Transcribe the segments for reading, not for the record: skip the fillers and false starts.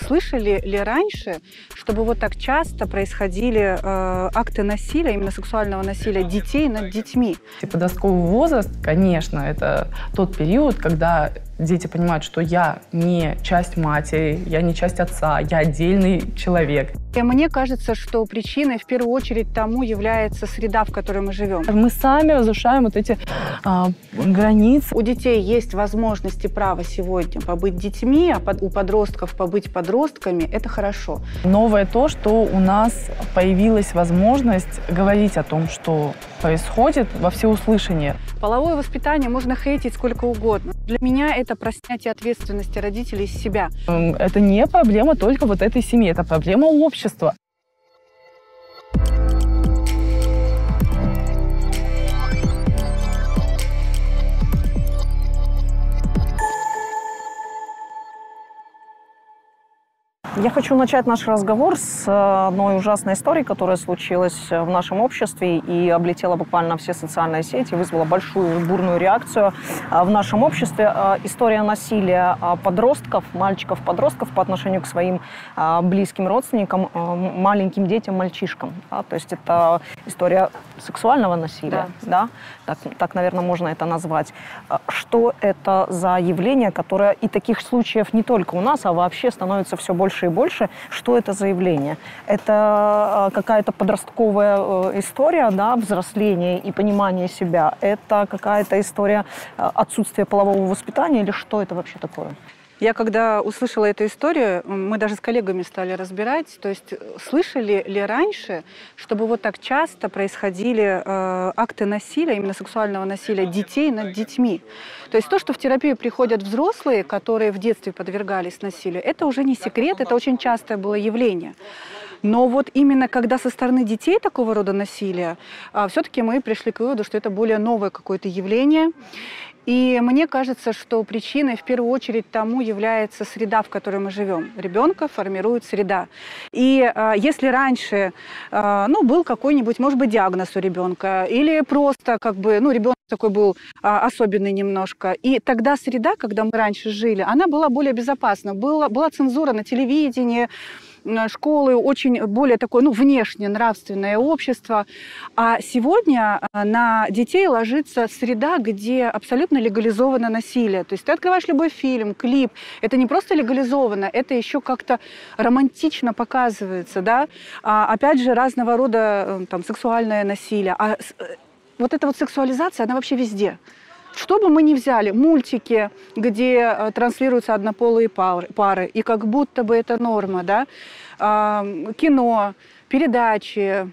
Слышали ли раньше, чтобы вот так часто происходили акты насилия, именно сексуального насилия детей над детьми? Подростковый возраст, конечно, это тот период, когда дети понимают, что я не часть матери, я не часть отца, я отдельный человек. И мне кажется, что причиной в первую очередь тому является среда, в которой мы живем. Мы сами разрушаем вот эти границы. У детей есть возможность и право сегодня побыть детьми, а у подростков побыть подростками. Это хорошо. Новое то, что у нас появилась возможность говорить о том, что происходит во всеуслышание. Половое воспитание можно хейтить сколько угодно. Для меня это про снятие ответственности родителей с себя. Это не проблема только вот этой семьи, это проблема общества. Я хочу начать наш разговор с одной ужасной историей, которая случилась в нашем обществе и облетела буквально все социальные сети, вызвала большую бурную реакцию в нашем обществе. История насилия подростков, мальчиков-подростков по отношению к своим близким родственникам, маленьким детям, мальчишкам. Да? То есть это история сексуального насилия, да? Так, наверное, можно это назвать. Что это за явление, которое и таких случаев не только у нас, а вообще становится все больше и больше. Что это за явление? Это какая-то подростковая история, да, взросления и понимания себя? Это какая-то история отсутствия полового воспитания или что это вообще такое? Я когда услышала эту историю, мы даже с коллегами стали разбирать, то есть слышали ли раньше, чтобы вот так часто происходили акты насилия, именно сексуального насилия детей над детьми. То есть то, что в терапию приходят взрослые, которые в детстве подвергались насилию, это уже не секрет, это очень частое было явление. Но вот именно когда со стороны детей такого рода насилия, все-таки мы пришли к выводу, что это более новое какое-то явление. И мне кажется, что причиной в первую очередь тому является среда, в которой мы живем. Ребенка формирует среда. И если раньше был какой-нибудь, может быть, диагноз у ребенка, или просто ребенок такой был особенный немножко, и тогда среда, когда мы раньше жили, она была более безопасна. Была цензура на телевидении, школы, очень более такое, внешне нравственное общество. А сегодня на детей ложится среда, где абсолютно легализовано насилие. То есть ты открываешь любой фильм, клип, это не просто легализовано, это еще как-то романтично показывается, да. Опять же, разного рода сексуальное насилие. А вот эта вот сексуализация, она вообще везде. Что бы мы ни взяли, мультики, где транслируются однополые пары, и как будто бы это норма, да? Кино, передачи,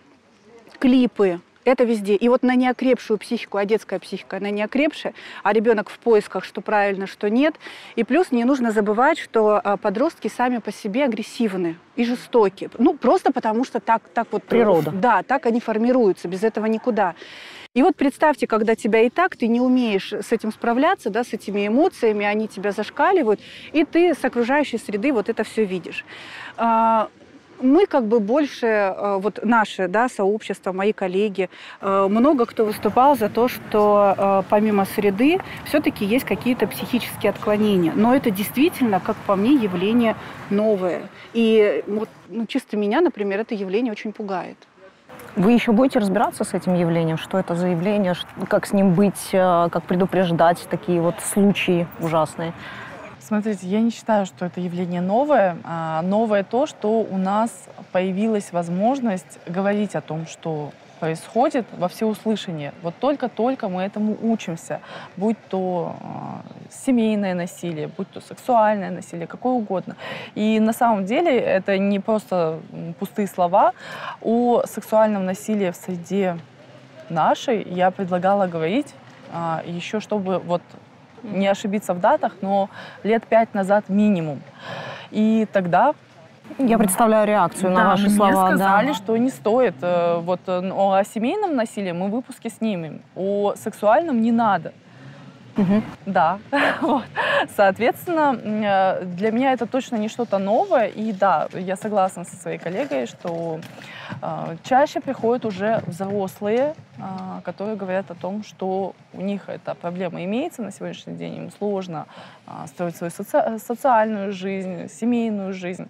клипы, это везде. И вот на неокрепшую психику, а детская психика, она неокрепшая, а ребенок в поисках, что правильно, что нет. И плюс не нужно забывать, что подростки сами по себе агрессивны и жестоки. Просто потому что так вот... Природа. Да, так они формируются, без этого никуда. И вот представьте, когда тебя и так, ты не умеешь с этим справляться, да, с этими эмоциями, они тебя зашкаливают, и ты с окружающей среды вот это все видишь. Мы больше, наше сообщество, мои коллеги, много кто выступал за то, что помимо среды все-таки есть какие-то психические отклонения. Но это действительно, как по мне, явление новое. И чисто меня, например, это явление очень пугает. Вы еще будете разбираться с этим явлением? Что это за явление? Как с ним быть? Как предупреждать такие вот случаи ужасные? Смотрите, я не считаю, что это явление новое. Новое то, что у нас появилась возможность говорить о том, что происходит во всеуслышание. Вот только-только мы этому учимся. Будь то семейное насилие, будь то сексуальное насилие, какое угодно. И на самом деле это не просто пустые слова. О сексуальном насилии в среде нашей я предлагала говорить еще, чтобы не ошибиться в датах, но лет 5 назад минимум. И тогда... Я представляю реакцию на ваши слова. Мне сказали, что не стоит. О семейном насилии мы выпуски снимем, о сексуальном не надо. Да. Вот. Соответственно, для меня это точно не что-то новое. И да, я согласна со своей коллегой, что чаще приходят уже взрослые, которые говорят о том, что у них эта проблема имеется на сегодняшний день, им сложно строить свою социальную жизнь, семейную жизнь.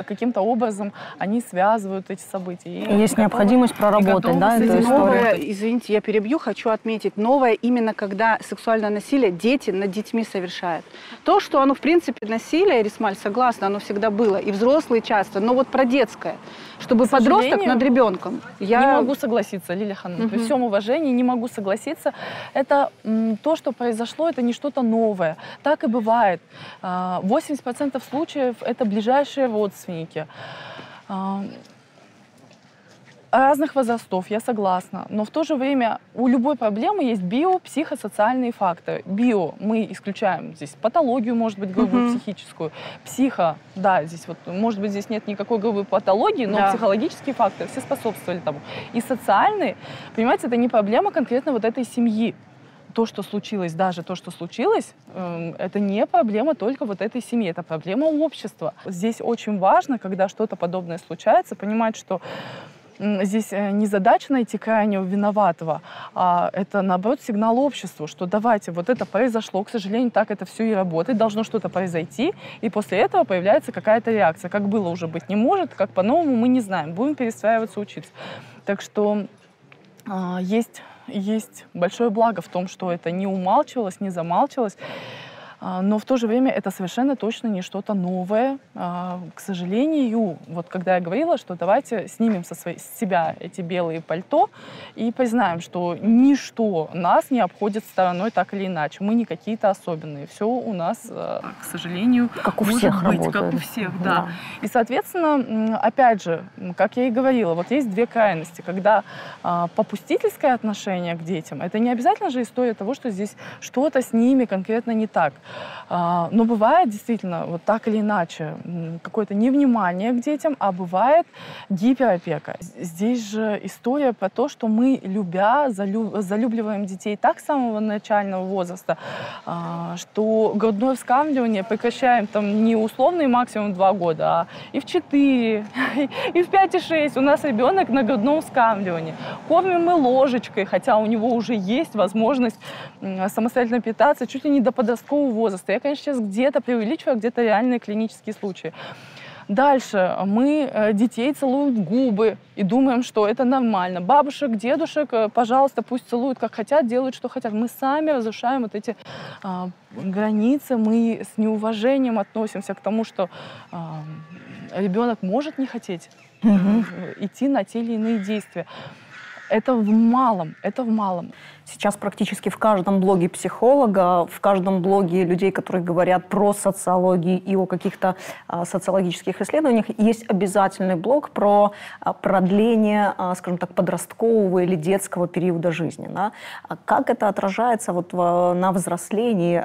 Каким-то образом они связывают эти события. И есть необходимость проработать, да, эту историю. Новое, извините, я перебью, хочу отметить, новое именно когда сексуальное насилие дети над детьми совершают. То, что оно в принципе насилие, Рисмаль, согласна, оно всегда было, и взрослые часто, но вот про детское, чтобы подросток над ребенком. Я не могу согласиться, Лилия Ханумовна, при всем уважении не могу согласиться. Это то, что произошло, это не что-то новое. Так и бывает. 80% случаев это ближайшие родственники. Разных возрастов, я согласна. Но в то же время у любой проблемы есть био-психосоциальные факторы. Био мы исключаем здесь патологию, может быть, грубую психическую. Психо, да, здесь вот, может быть, здесь нет никакой грубой патологии, но психологические факторы все способствовали тому. И социальные, понимаете, это не проблема конкретно вот этой семьи. То, что случилось, даже то, что случилось, это не проблема только вот этой семьи, это проблема общества. Здесь очень важно, когда что-то подобное случается, понимать, что здесь не задача найти крайнего виноватого, а это, наоборот, сигнал обществу, что давайте, вот это произошло, к сожалению, так это все и работает, должно что-то произойти, и после этого появляется какая-то реакция. Как было уже быть не может, как по-новому мы не знаем, будем перестраиваться, учиться. Так что есть большое благо в том, что это не умалчивалось, не замалчивалось, но в то же время это совершенно точно не что-то новое. К сожалению, вот когда я говорила, что давайте снимем с себя эти белые пальто и признаем, что ничто нас не обходит стороной так или иначе. Мы не какие-то особенные. Все у нас, к сожалению, как у всех быть, работает. Как у всех, да. И, соответственно, опять же, как я и говорила, вот есть две крайности. Когда попустительское отношение к детям, это не обязательно же история того, что здесь что-то с ними конкретно не так. Но бывает действительно вот так или иначе какое-то невнимание к детям, а бывает гиперопека. Здесь же история про то, что мы, любя, залюбливаем детей так с самого начального возраста, что грудное вскармливание прекращаем там не условный максимум 2 года, а и в 4, и в 5, и 6. У нас ребенок на грудном вскармливании. Кормим мы ложечкой, хотя у него уже есть возможность самостоятельно питаться чуть ли не до подросткового возраста. Я, конечно, сейчас где-то преувеличиваю, а где-то реальные клинические случаи. Дальше мы детей целуем в губы и думаем, что это нормально. Бабушек, дедушек, пожалуйста, пусть целуют как хотят, делают, что хотят. Мы сами разрушаем вот эти границы, мы с неуважением относимся к тому, что ребенок может не хотеть идти на те или иные действия. Это в малом, это в малом. Сейчас практически в каждом блоге психолога, в каждом блоге людей, которые говорят про социологию и о каких-то социологических исследованиях, есть обязательный блог про продление, скажем так, подросткового или детского периода жизни. Да? Как это отражается вот на взрослении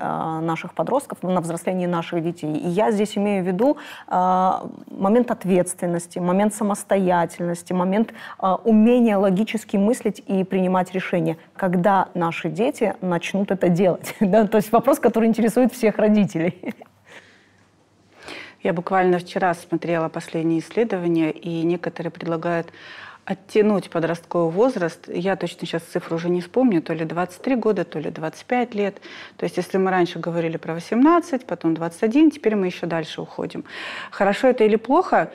наших подростков, на взрослении наших детей? И я здесь имею в виду момент ответственности, момент самостоятельности, момент умения логически мыслить и принимать решения. Когда наши дети начнут это делать? Да? То есть вопрос, который интересует всех родителей. Я буквально вчера смотрела последние исследования, и некоторые предлагают оттянуть подростковый возраст. Я точно сейчас цифру уже не вспомню, то ли 23 года, то ли 25 лет. То есть если мы раньше говорили про 18, потом 21, теперь мы еще дальше уходим. Хорошо это или плохо?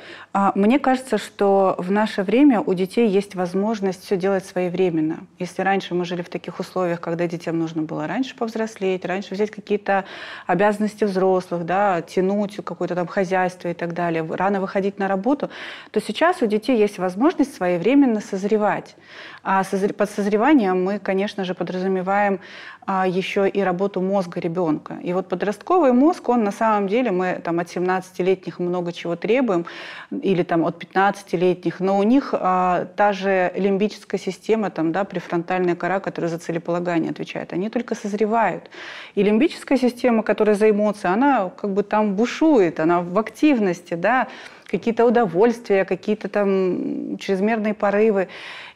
Мне кажется, что в наше время у детей есть возможность все делать своевременно. Если раньше мы жили в таких условиях, когда детям нужно было раньше повзрослеть, раньше взять какие-то обязанности взрослых, да, тянуть какое-то там хозяйство и так далее, рано выходить на работу, то сейчас у детей есть возможность своевременно созревать. А под созреванием мы, конечно же, подразумеваем еще и работу мозга ребенка. И вот подростковый мозг, он на самом деле, мы там от 17-летних много чего требуем, или там от 15-летних, но у них та же лимбическая система, там, да, префронтальная кора, которая за целеполагание отвечает, они только созревают. И лимбическая система, которая за эмоции, она как бы там бушует, она в активности, да, какие-то удовольствия, какие-то там чрезмерные порывы.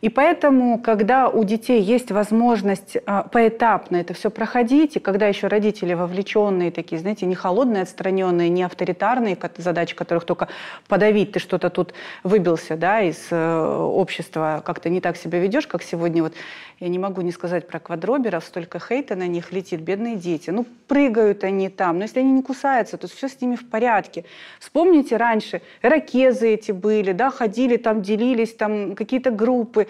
И поэтому, когда у детей есть возможность поэтапно это все проходить, и когда еще родители вовлеченные такие, знаете, не холодные, отстраненные, не авторитарные, задачи которых только подавить, ты что-то тут выбился, да, из общества, как-то не так себя ведешь, как сегодня вот, я не могу не сказать про квадроберов, столько хейта на них летит, бедные дети. Ну, прыгают они там, но если они не кусаются, то все с ними в порядке. Вспомните, раньше ирокезы эти были, да, ходили там, делились, там какие-то группы,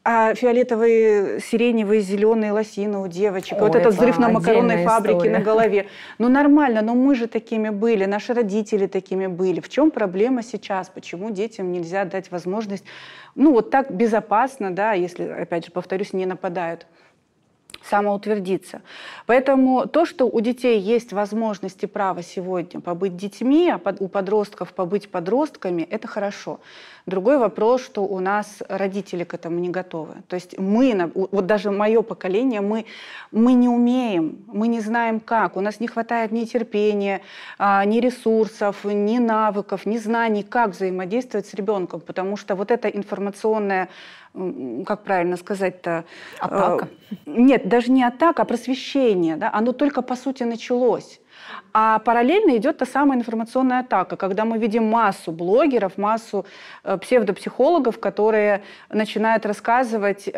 а фиолетовые, сиреневые, зеленые лосины у девочек. Вот этот взрыв на макаронной фабрике на голове. Ну нормально, но мы же такими были, наши родители такими были. В чем проблема сейчас? Почему детям нельзя дать возможность, ну вот так безопасно, да, если, опять же, повторюсь, не нападают, самоутвердиться. Поэтому то, что у детей есть возможность и право сегодня побыть детьми, а у подростков побыть подростками, это хорошо. Другой вопрос, что у нас родители к этому не готовы. То есть мы, вот даже мое поколение, мы не умеем, мы не знаем как. У нас не хватает ни терпения, ни ресурсов, ни навыков, ни знаний, как взаимодействовать с ребенком. Потому что вот эта информационная, как правильно сказать-то? Атака. Нет, даже не атака, а просвещение. Да? Оно только по сути началось. А параллельно идет та самая информационная атака, когда мы видим массу блогеров, массу псевдопсихологов, которые начинают рассказывать,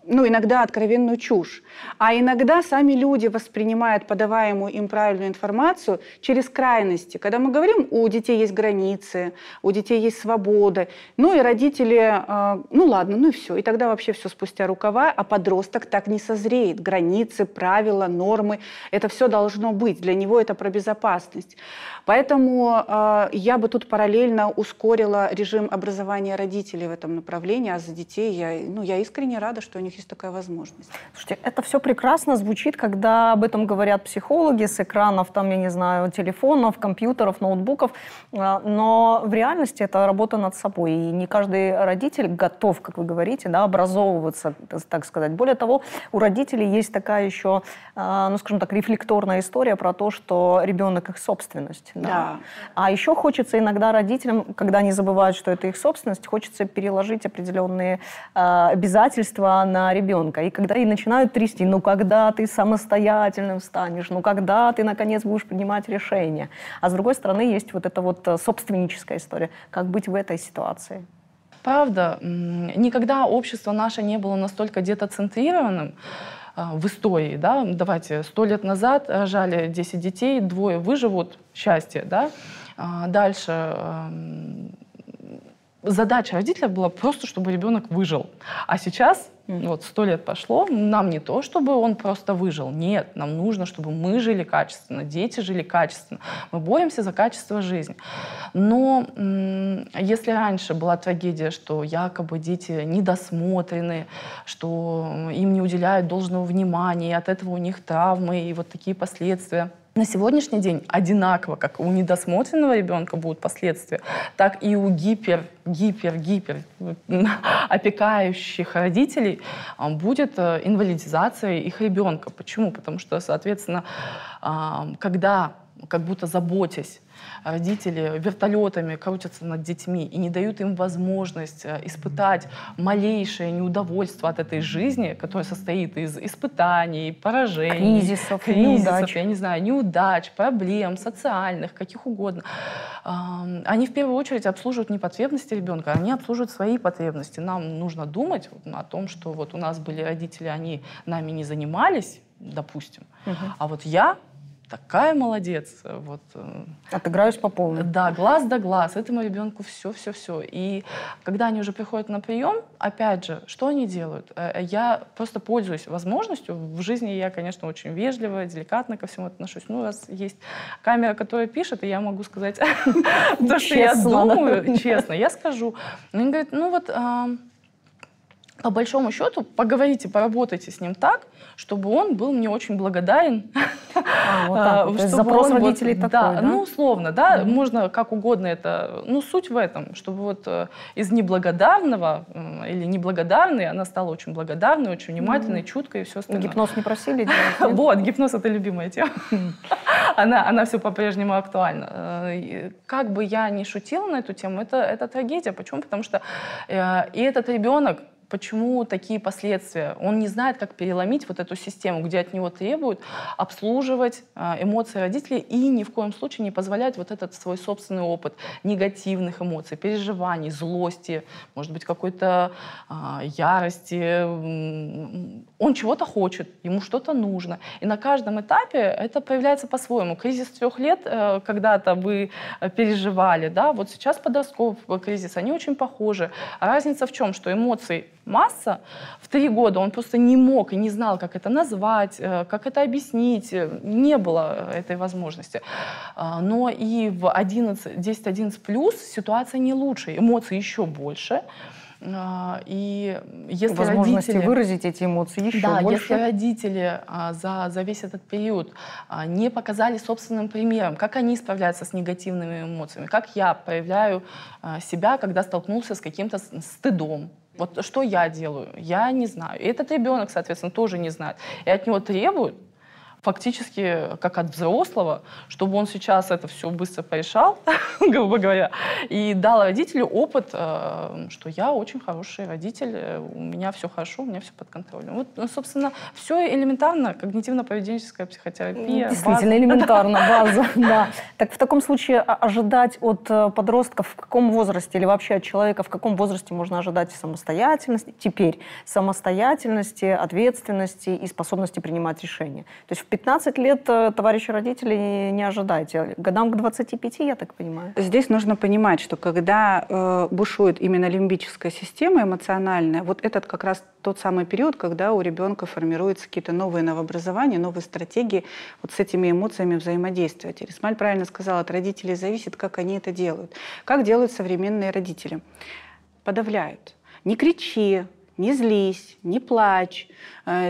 ну, иногда откровенную чушь. А иногда сами люди воспринимают подаваемую им правильную информацию через крайности. Когда мы говорим, у детей есть границы, у детей есть свобода, ну и родители, ну ладно, ну и все. И тогда вообще все спустя рукава, а подросток так не созреет. Границы, правила, нормы, это все должно быть. Для него это про безопасность. Поэтому я бы тут параллельно ускорила режим образования родителей в этом направлении, а за детей я искренне рада, что у них есть такая возможность. Слушайте, это все прекрасно звучит, когда об этом говорят психологи с экранов, там, я не знаю, телефонов, компьютеров, ноутбуков, но в реальности это работа над собой, и не каждый родитель готов, как вы говорите, да, образовываться, так сказать. Более того, у родителей есть такая еще, ну, скажем так, рефлекторная история про то, что ребенок их собственность. Да. А еще хочется иногда родителям, когда они забывают, что это их собственность, хочется переложить определенные обязательства на ребенка. И когда и начинают трясти, ну когда ты самостоятельным станешь, ну когда ты наконец будешь принимать решения. А с другой стороны есть вот эта вот собственническая история. Как быть в этой ситуации? Правда, никогда общество наше не было настолько детоцентрированным в истории, да, давайте, 100 лет назад рожали 10 детей, 2 выживут, счастье, да, дальше задача родителя была просто, чтобы ребенок выжил, а сейчас, вот 100 лет пошло, нам не то, чтобы он просто выжил, нет, нам нужно, чтобы мы жили качественно, дети жили качественно, мы боремся за качество жизни. Но если раньше была трагедия, что якобы дети недосмотрены, что им не уделяют должного внимания, и от этого у них травмы и вот такие последствия, на сегодняшний день одинаково, как у недосмотренного ребенка будут последствия, так и у гипер опекающих родителей будет инвалидизация их ребенка. Почему? Потому что, соответственно, когда, как будто заботясь, родители вертолетами крутятся над детьми и не дают им возможность испытать малейшее неудовольствие от этой жизни, которая состоит из испытаний, поражений, кризисов, неудач. Я не знаю, неудач, проблем социальных, каких угодно. Они в первую очередь обслуживают не потребности ребенка, они обслуживают свои потребности. Нам нужно думать о том, что вот у нас были родители, они нами не занимались, допустим, а вот я такая молодец. Вот. Отыграюсь по полной. Да, глаз да глаз. Этому ребенку все. И когда они уже приходят на прием, опять же, что они делают? Я просто пользуюсь возможностью. В жизни я, конечно, очень вежливо, деликатно ко всему отношусь. Ну, раз есть камера, которая пишет, и я могу сказать то, что я думаю, честно, я скажу. Они говорят, ну вот... По большому счету, поговорите, поработайте с ним так, чтобы он был мне очень благодарен. То есть запрос родителей такой, да? Ну, условно, да, можно как угодно это... Ну, суть в этом, чтобы вот из неблагодарного или неблагодарной она стала очень благодарной, очень внимательной, чуткой и все остальное. Гипноз не просили делать? Вот, гипноз — это любимая тема. она все по-прежнему актуальна. Как бы я ни шутила на эту тему, это трагедия. Почему? Потому что и этот ребенок, почему такие последствия? Он не знает, как переломить вот эту систему, где от него требуют обслуживать эмоции родителей и ни в коем случае не позволять вот этот свой собственный опыт негативных эмоций, переживаний, злости, может быть, какой-то ярости. Он чего-то хочет, ему что-то нужно. И на каждом этапе это проявляется по-своему. Кризис 3 лет когда-то вы переживали, да, вот сейчас подростковый кризис, они очень похожи. А разница в чем? Что эмоций масса. В 3 года он просто не мог и не знал, как это назвать, как это объяснить. Не было этой возможности. Но и в 10-11 плюс ситуация не лучше. Эмоций еще больше. И если возможности родители, выразить эти эмоции еще больше. Если родители за весь этот период не показали собственным примером, как они справляются с негативными эмоциями, как я проявляю себя, когда столкнулся с каким-то стыдом. Вот что я делаю, я не знаю. И этот ребенок, соответственно, тоже не знает. И от него требуют фактически как от взрослого, чтобы он сейчас это все быстро порешал, грубо говоря, и дал родителю опыт, что я очень хороший родитель, у меня все хорошо, у меня все под контролем. Вот, собственно, все элементарно, когнитивно-поведенческая психотерапия. Действительно, база. элементарно, база. Да. Так в таком случае ожидать от подростков в каком возрасте или вообще от человека в каком возрасте можно ожидать самостоятельности, теперь самостоятельности, ответственности и способности принимать решения? То есть в 15 лет, товарищи родители, не ожидайте. Годам к 25, я так понимаю. Здесь нужно понимать, что когда бушует именно лимбическая система эмоциональная, вот этот как раз тот самый период, когда у ребенка формируются какие-то новые новообразования, новые стратегии вот с этими эмоциями взаимодействовать. Рисмаль правильно сказала, от родителей зависит, как они это делают. Как делают современные родители? Подавляют. Не кричи, не злись, не плачь,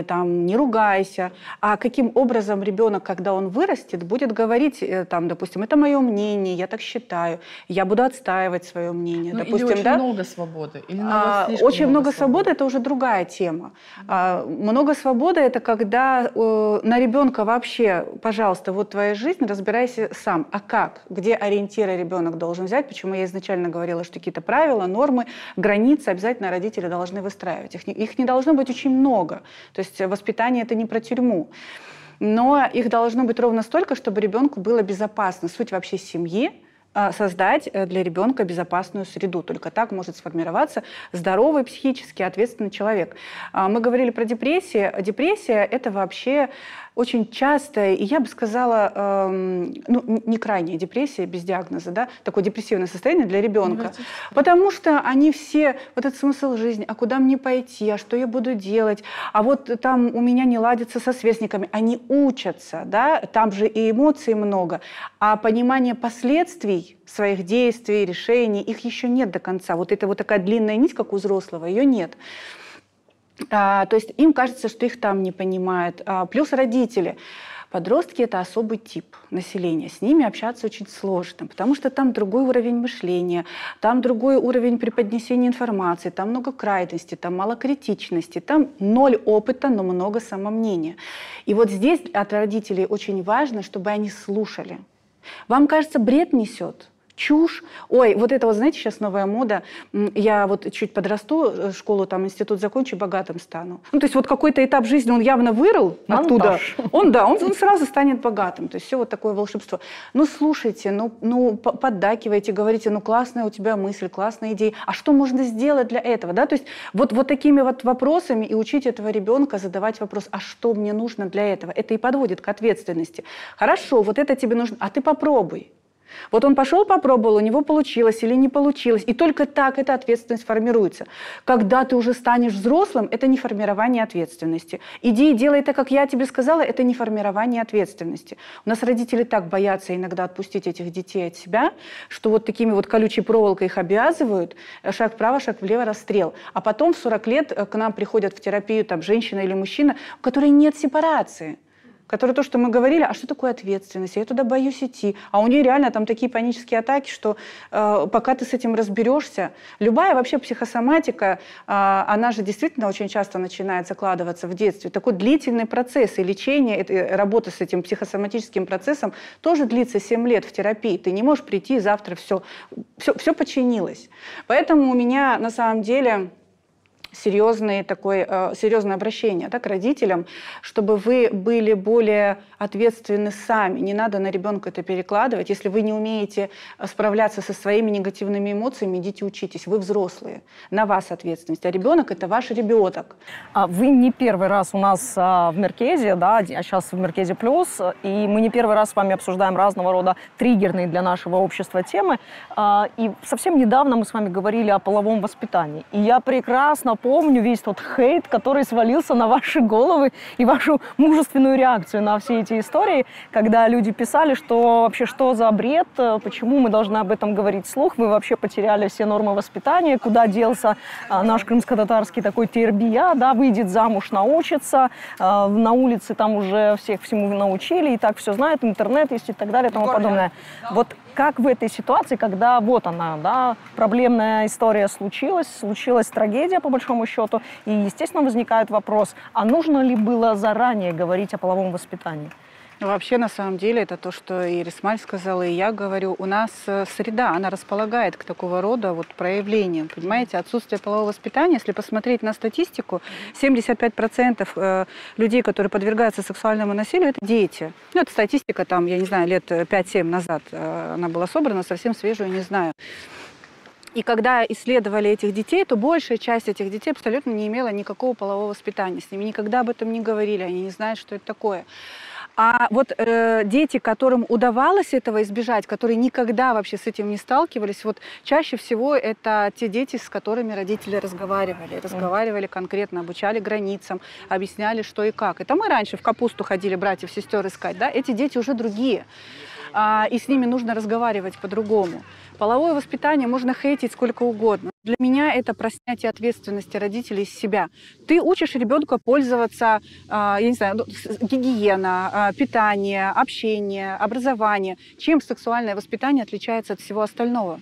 там, не ругайся. А каким образом ребенок, когда он вырастет, будет говорить, там, допустим, это мое мнение, я так считаю, я буду отстаивать свое мнение. Ну, допустим, или очень да? много свободы. Или Очень много свободы – это уже другая тема. Много свободы – это когда на ребенка вообще, пожалуйста, вот твоя жизнь, разбирайся сам. А как? Где ориентиры ребенок должен взять? Почему я изначально говорила, что какие-то правила, нормы, границы обязательно родители должны выстраивать. Их не должно быть очень много. То есть воспитание – это не про тюрьму. Но их должно быть ровно столько, чтобы ребенку было безопасно. Суть вообще семьи – создать для ребенка безопасную среду. Только так может сформироваться здоровый, психически ответственный человек. Мы говорили про депрессию. Депрессия – это вообще очень частая, и я бы сказала, не крайняя депрессия без диагноза, да, такое депрессивное состояние для ребенка. Потому что они все, вот этот смысл жизни, а куда мне пойти, а что я буду делать, а вот там у меня не ладится со сверстниками, они учатся, да, там же и эмоций много, а понимание последствий своих действий, решений, их еще нет до конца. Вот это вот такая длинная нить, как у взрослого, ее нет. То есть им кажется, что их там не понимают. Плюс родители. Подростки – это особый тип населения. С ними общаться очень сложно, потому что там другой уровень мышления, там другой уровень преподнесения информации, там много крайностей, там мало критичности, там 0 опыта, но много самомнения. И вот здесь от родителей очень важно, чтобы они слушали. Вам кажется, бред несет? Чушь. Ой, вот это вот, знаете, сейчас новая мода. Я вот чуть подрасту, школу, там, институт закончу, богатым стану. Ну, то есть вот какой-то этап жизни он явно вырыл оттуда. Он сразу станет богатым. То есть все вот такое волшебство. Ну, слушайте, ну поддакивайте, говорите, ну, классная у тебя мысль, классная идея. А что можно сделать для этого? Да? То есть вот такими вот вопросами и учить этого ребенка задавать вопрос, а что мне нужно для этого? Это и подводит к ответственности. Хорошо, вот это тебе нужно, а ты попробуй. Вот он пошел, попробовал, у него получилось или не получилось. И только так эта ответственность формируется. Когда ты уже станешь взрослым, это не формирование ответственности. Иди и делай так, как я тебе сказала, это не формирование ответственности. У нас родители так боятся иногда отпустить этих детей от себя, что вот такими вот колючей проволокой их обязывают, шаг вправо, шаг влево, расстрел. А потом в 40 лет к нам приходят в терапию там, женщина или мужчина, у которой нет сепарации. которая то, что мы говорили, а что такое ответственность, я туда боюсь идти. А у нее реально там такие панические атаки, что пока ты с этим разберешься, любая вообще психосоматика, она же действительно очень часто начинает закладываться в детстве. Такой длительный процесс и лечение, работа с этим психосоматическим процессом тоже длится 7 лет в терапии. Ты не можешь прийти и завтра все починилось. Поэтому у меня на самом деле серьезное обращение, да, к родителям, чтобы вы были более ответственны сами. Не надо на ребенка это перекладывать. Если вы не умеете справляться со своими негативными эмоциями, идите учитесь. Вы взрослые. На вас ответственность. А ребенок – это ваш ребенок. Вы не первый раз у нас в Меркезе, да, а сейчас в Меркезе Плюс, и мы не первый раз с вами обсуждаем разного рода триггерные для нашего общества темы. И совсем недавно мы с вами говорили о половом воспитании. И я прекрасно помню весь тот хейт, который свалился на ваши головы и вашу мужественную реакцию на все эти истории, когда люди писали, что вообще что за бред, почему мы должны об этом говорить вслух, вы вообще потеряли все нормы воспитания, куда делся наш крымско-татарский такой тербия, да, выйдет замуж, научится, на улице там уже всех всему научили, и так все знают, интернет есть и так далее и тому подобное. Вот как в этой ситуации, когда вот она, да, проблемная история случилась трагедия по большому счету, и, естественно, возникает вопрос, а нужно ли было заранее говорить о половом воспитании? Вообще, на самом деле, это то, что и Рисмаль сказала, и я говорю. У нас среда, она располагает к такого рода вот проявлениям. Понимаете, отсутствие полового воспитания, если посмотреть на статистику, 75% людей, которые подвергаются сексуальному насилию, это дети. Ну, это статистика, там, я не знаю, лет 5-7 назад она была собрана, совсем свежую, не знаю. И когда исследовали этих детей, то большая часть этих детей абсолютно не имела никакого полового воспитания. С ними никогда об этом не говорили, они не знают, что это такое. А вот дети, которым удавалось этого избежать, которые никогда вообще с этим не сталкивались, вот чаще всего это те дети, с которыми родители разговаривали конкретно, обучали границам, объясняли, что и как. Это мы раньше в капусту ходили братьев, сестер искать, да? Эти дети уже другие, и с ними нужно разговаривать по-другому. Половое воспитание можно хейтить сколько угодно. Для меня это про снятие ответственности родителей с себя. Ты учишь ребенка пользоваться, я не знаю, гигиена, питание, общение, образование. Чем сексуальное воспитание отличается от всего остального?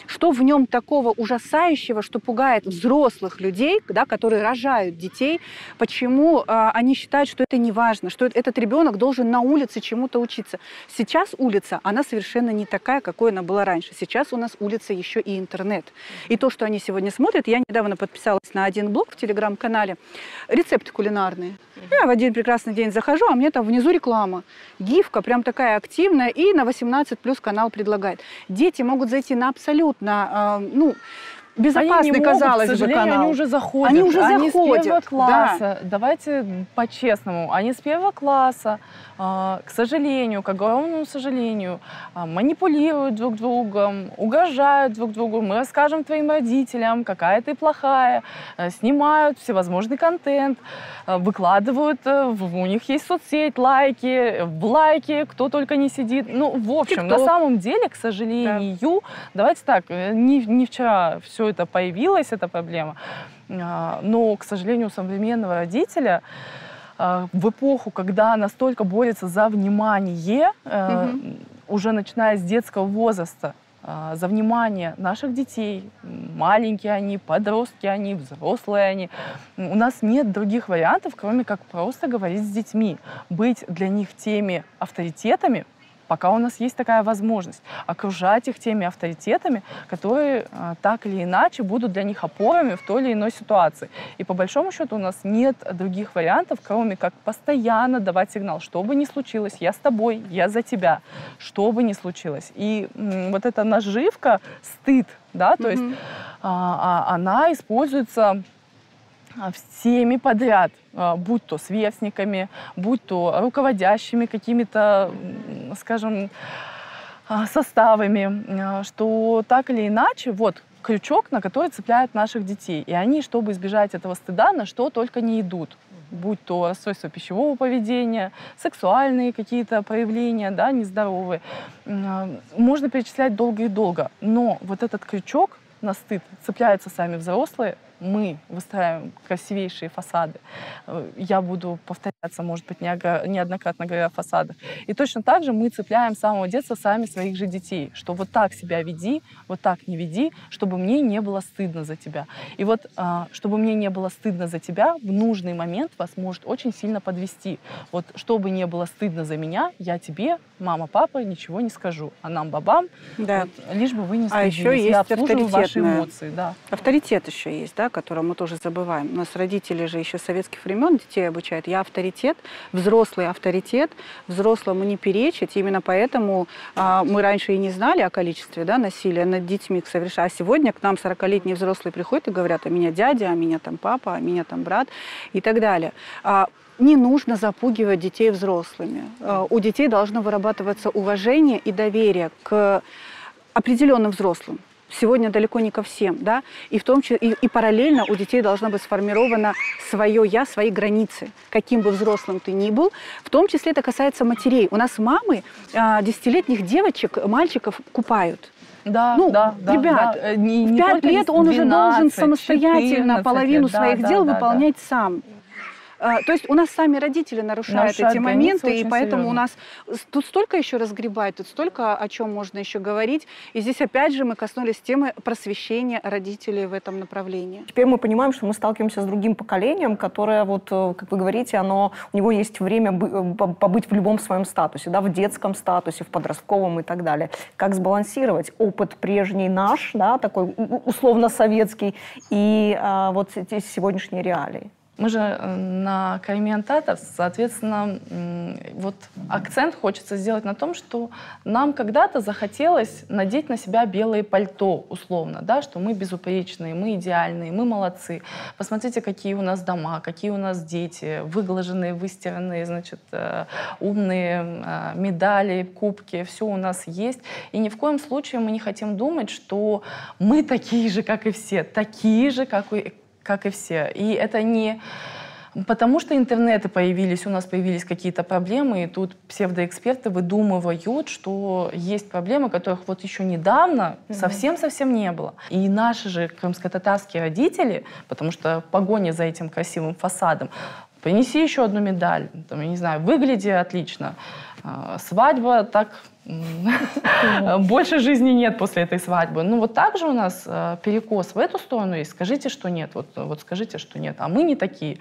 Что в нем такого ужасающего, что пугает взрослых людей, да, которые рожают детей? Почему они считают, что это не важно, что этот ребенок должен на улице чему-то учиться? Сейчас улица, она совершенно не такая, какой она была раньше. Сейчас у нас улица еще и интернет. И то, что они сегодня смотрят, я недавно подписалась на один блог в телеграм-канале, рецепты кулинарные. Я в один прекрасный день захожу, а мне там внизу реклама. Гифка прям такая активная, и на 18+ канал предлагает. Дети могут зайти на абсолютно, безопасный, казалось бы, канал. Они уже заходят. Они с первого класса. Да. Давайте по-честному. Они с первого класса, к сожалению, к огромному сожалению, манипулируют друг другом, угрожают друг другу. Мы расскажем твоим родителям, какая ты плохая. Снимают всевозможный контент, выкладывают. У них есть соцсеть, лайки, кто только не сидит. Ну, в общем, на самом деле, к сожалению, давайте так, не вчера все это появилась, эта проблема. Но, к сожалению, у современного родителя в эпоху, когда настолько борется за внимание, уже начиная с детского возраста, за внимание наших детей, маленькие они, подростки они, взрослые они, у нас нет других вариантов, кроме как просто говорить с детьми, быть для них теми авторитетами, пока у нас есть такая возможность, окружать их теми авторитетами, которые так или иначе будут для них опорами в той или иной ситуации. И по большому счету у нас нет других вариантов, кроме как постоянно давать сигнал, что бы ни случилось, я с тобой, я за тебя, что бы ни случилось. И вот эта наживка, стыд, да, то есть она используется всеми подряд, будь то сверстниками, будь то руководящими какими-то, скажем, составами, что так или иначе, вот крючок, на который цепляют наших детей. И они, чтобы избежать этого стыда, на что только не идут. Будь то расстройство пищевого поведения, сексуальные какие-то проявления, да, нездоровые. Можно перечислять долго и долго. Но вот этот крючок на стыд цепляются сами взрослые. Мы выстраиваем красивейшие фасады. Я буду повторять может быть, неоднократно говоря о фасадах. И точно так же мы цепляем с самого детства сами своих же детей, что вот так себя веди, вот так не веди, чтобы мне не было стыдно за тебя. И вот, чтобы мне не было стыдно за тебя, в нужный момент вас может очень сильно подвести. Вот, чтобы не было стыдно за меня, я тебе, мама, папа, ничего не скажу. А нам, бабам, Да. вот, лишь бы вы не А стыдились. еще есть Я обслуживаю ваши авторитетная. эмоции. Да. Авторитет еще есть, да, который мы тоже забываем. У нас родители же еще с советских времен детей обучают. Я авторитет, взрослый авторитет, взрослому не перечить. Именно поэтому мы раньше и не знали о количестве, да, насилия над детьми совершая. А сегодня к нам 40-летние взрослые приходят и говорят: а меня дядя, а меня там папа, а меня там брат и так далее. Не нужно запугивать детей взрослыми. У детей должно вырабатываться уважение и доверие к определенным взрослым. Сегодня далеко не ко всем, да, и в том числе и параллельно у детей должно быть сформировано свое я, свои границы, каким бы взрослым ты ни был. В том числе это касается матерей. У нас мамы 10-летних девочек, мальчиков купают. Да, Ну, да, ребят, да. в 5 лет он уже должен самостоятельно 14 половину лет, да, своих да, дел да, выполнять сам. То есть у нас сами родители нарушают эти моменты, и поэтому у нас тут столько еще разгребать, тут столько о чем можно еще говорить. И здесь опять же мы коснулись темы просвещения родителей в этом направлении. Теперь мы понимаем, что мы сталкиваемся с другим поколением, которое, вот, как вы говорите, у него есть время побыть в любом своем статусе, да, в детском статусе, в подростковом и так далее. Как сбалансировать опыт прежний наш, да, такой условно-советский, и вот эти сегодняшние реалии? Мы же на Кайме-Антатов, соответственно, вот акцент хочется сделать на том, что нам когда-то захотелось надеть на себя белое пальто, условно, да, что мы безупречные, мы идеальные, мы молодцы. Посмотрите, какие у нас дома, какие у нас дети, выглаженные, выстиранные, значит, умные, медали, кубки, все у нас есть. И ни в коем случае мы не хотим думать, что мы такие же, как и все, такие же, как и все. И это не потому, что интернеты появились, у нас появились какие-то проблемы, и тут псевдоэксперты выдумывают, что есть проблемы, которых вот еще недавно совсем-совсем не было. И наши же крымско-татарские родители, потому что в погоне за этим красивым фасадом, принеси еще одну медаль, там, я не знаю, выгляди отлично, свадьба так... Больше жизни нет после этой свадьбы. Ну вот так же у нас перекос в эту сторону есть. Скажите, что нет. Вот скажите, что нет. А мы не такие.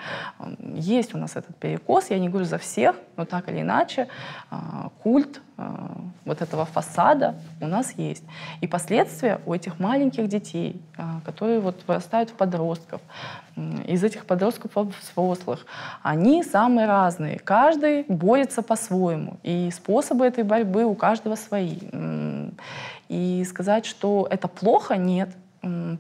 Есть у нас этот перекос. Я не говорю за всех, но так или иначе культ вот этого фасада у нас есть. И последствия у этих маленьких детей, которые вот вырастают в подростков, из этих подростков в взрослых, они самые разные. Каждый борется по-своему. И способы этой борьбы у каждого свои. И сказать, что это плохо, нет.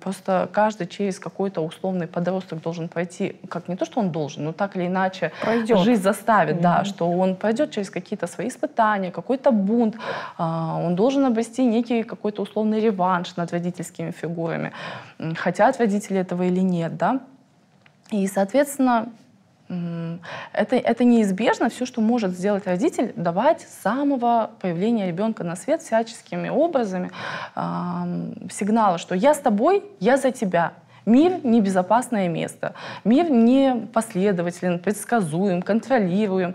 Просто каждый через какой-то условный подросток должен пройти, как не то, что он должен, но так или иначе жизнь заставит, да, что он пройдет через какие-то свои испытания, какой-то бунт, он должен обрести некий какой-то условный реванш над родительскими фигурами, хотят родители этого или нет, да. И, соответственно, это неизбежно. Все, что может сделать родитель, давать с самого появления ребенка на свет всяческими образами сигналы, что я с тобой, я за тебя. Мир — небезопасное место. Мир не последователен, предсказуем, контролируем.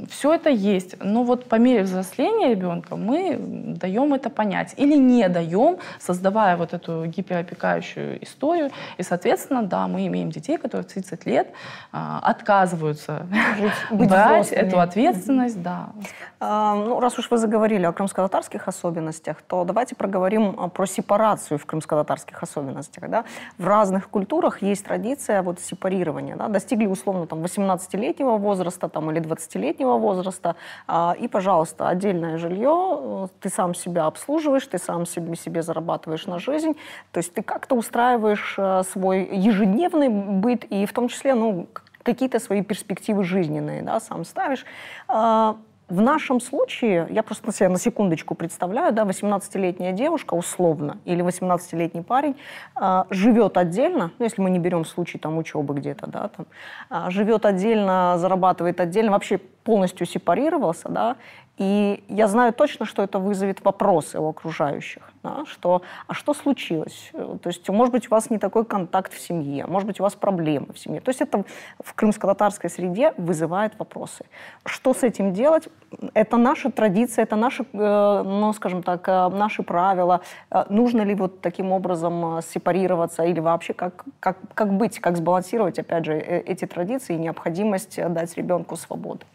Все это есть. Но вот по мере взросления ребенка мы даем это понять. Или не даем, создавая вот эту гиперопекающую историю. И, соответственно, да, мы имеем детей, которые в 30 лет отказываются брать эту ответственность. Да. Ну, раз уж вы заговорили о крымско-татарских особенностях, то давайте проговорим про сепарацию в крымско-татарских особенностях. Да? В разных культурах есть традиция вот сепарирования. Да? Достигли условно там 18-летнего возраста там, или 20-летнего возраста, и, пожалуйста, отдельное жилье, ты сам себя обслуживаешь, ты сам себе зарабатываешь на жизнь, то есть ты как-то устраиваешь свой ежедневный быт и в том числе ну, какие-то свои перспективы жизненные, да, сам ставишь. В нашем случае, я просто себя на секундочку представляю, да, 18-летняя девушка условно или 18-летний парень живет отдельно, ну, если мы не берем случай там, учебы где-то, да, там, живет отдельно, зарабатывает отдельно, вообще полностью сепарировался, да, И я знаю точно, что это вызовет вопросы у окружающих. Да, а что случилось? То есть, может быть, у вас не такой контакт в семье, может быть, у вас проблемы в семье. То есть это в крымско-татарской среде вызывает вопросы. Что с этим делать? Это наша традиция, это наши, ну, скажем так, наши правила. Нужно ли вот таким образом сепарироваться или вообще как быть, как сбалансировать, опять же, эти традиции и необходимость дать ребенку свободу?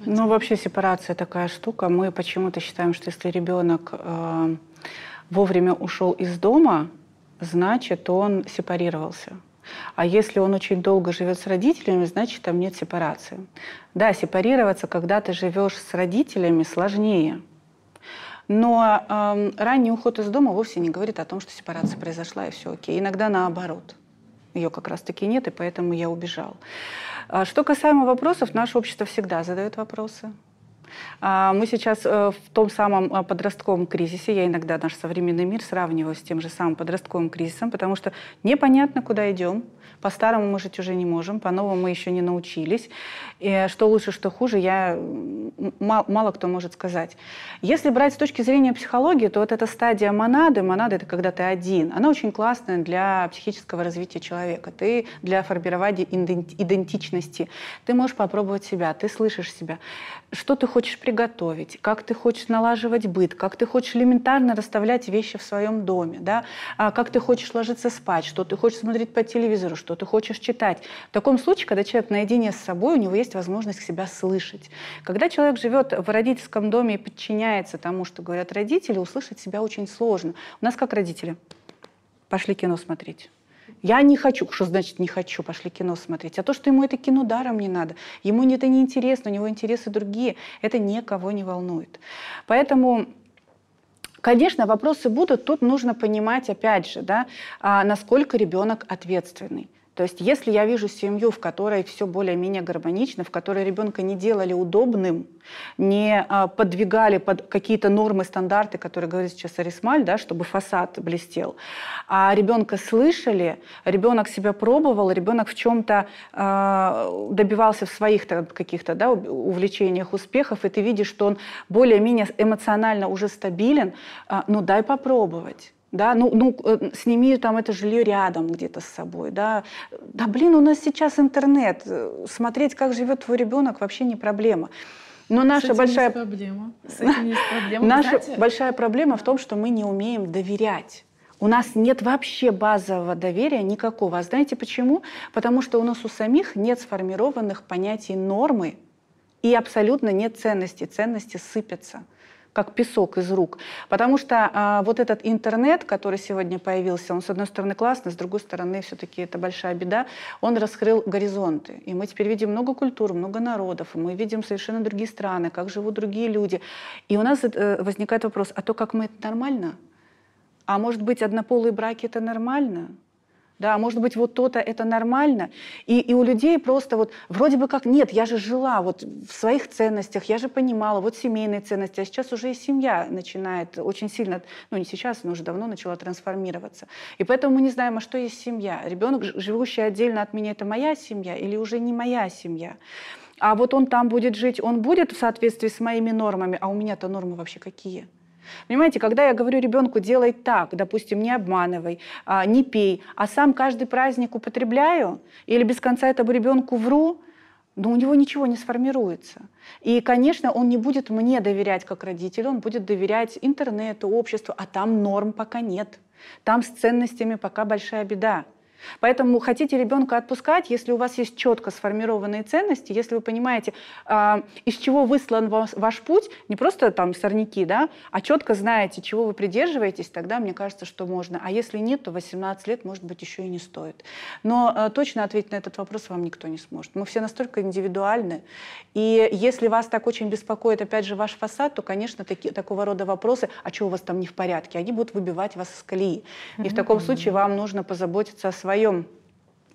Ну, вообще сепарация такая штука. Мы почему-то считаем, что если ребенок вовремя ушел из дома, значит, он сепарировался. А если он очень долго живет с родителями, значит, там нет сепарации. Да, сепарироваться, когда ты живешь с родителями, сложнее. Но ранний уход из дома вовсе не говорит о том, что сепарация произошла и все окей. Иногда наоборот. Ее как раз-таки нет, и поэтому я убежал. Что касаемо вопросов, наше общество всегда задает вопросы. Мы сейчас в том самом подростковом кризисе, я иногда наш современный мир сравниваю с тем же самым подростковым кризисом, потому что непонятно, куда идем. По-старому мы жить уже не можем, по-новому мы еще не научились. И что лучше, что хуже, мало кто может сказать. Если брать с точки зрения психологии, то вот эта стадия монады, это когда ты один, она очень классная для психического развития человека, для формирования идентичности. Ты можешь попробовать себя, ты слышишь себя. Что ты хочешь приготовить, как ты хочешь налаживать быт, как ты хочешь элементарно расставлять вещи в своем доме, да? Как ты хочешь ложиться спать, что ты хочешь смотреть по телевизору, что ты хочешь читать. В таком случае, когда человек наедине с собой, у него есть возможность себя слышать. Когда человек живет в родительском доме и подчиняется тому, что говорят родители, услышать себя очень сложно. У нас как родители? Пошли кино смотреть. Я не хочу. Что значит не хочу? Пошли кино смотреть. А то, что ему это кино даром не надо, ему это не интересно, у него интересы другие, это никого не волнует. Поэтому, конечно, вопросы будут. Тут нужно понимать, опять же, да, насколько ребенок ответственный. То есть если я вижу семью, в которой все более-менее гармонично, в которой ребенка не делали удобным, не подвигали под какие-то нормы, стандарты, которые говорит сейчас Арисмаль, да, чтобы фасад блестел, а ребенка слышали, ребенок себя пробовал, ребенок в чем-то добивался в своих каких-то, да, увлечениях, успехов, и ты видишь, что он более-менее эмоционально уже стабилен, ну дай попробовать. Да, сними там это жилье рядом где-то с собой. Да, блин, у нас сейчас интернет. Смотреть, как живет твой ребенок, вообще не проблема. Но наша большая проблема. Наша большая проблема в том, что мы не умеем доверять. У нас нет вообще базового доверия никакого. А знаете почему? Потому что у нас у самих нет сформированных понятий нормы и абсолютно нет ценностей. Ценности сыпятся как песок из рук. Потому что вот этот интернет, который сегодня появился, он, с одной стороны, классный, с другой стороны, все-таки это большая беда, он раскрыл горизонты. И мы теперь видим много культур, много народов, и мы видим совершенно другие страны, как живут другие люди. И у нас возникает вопрос, а то, как мы, это нормально? А может быть, однополые браки – это нормально? Да, может быть, вот то-то это нормально. И у людей просто вот вроде бы как нет, я же жила вот в своих ценностях, я же понимала, вот семейные ценности, а сейчас уже и семья начинает очень сильно, ну не сейчас, но уже давно начала трансформироваться. И поэтому мы не знаем, а что есть семья. Ребенок, живущий отдельно от меня, это моя семья или уже не моя семья? А вот он там будет жить, он будет в соответствии с моими нормами, а у меня-то нормы вообще какие? Понимаете, когда я говорю ребенку делай так, допустим, не обманывай, не пей, а сам каждый праздник употребляю или без конца этому ребенку вру, но у него ничего не сформируется. И, конечно, он не будет мне доверять как родитель, он будет доверять интернету, обществу, а там норм пока нет. Там с ценностями пока большая беда. Поэтому хотите ребенка отпускать, если у вас есть четко сформированные ценности, если вы понимаете, из чего выслан ваш путь, не просто там сорняки, да, а четко знаете, чего вы придерживаетесь, тогда мне кажется, что можно. А если нет, то 18 лет, может быть, еще и не стоит. Но точно ответить на этот вопрос вам никто не сможет. Мы все настолько индивидуальны. И если вас так очень беспокоит, опять же, ваш фасад, то, конечно, такого рода вопросы, а что у вас там не в порядке, они будут выбивать вас из колеи. И в таком случае вам нужно позаботиться о своем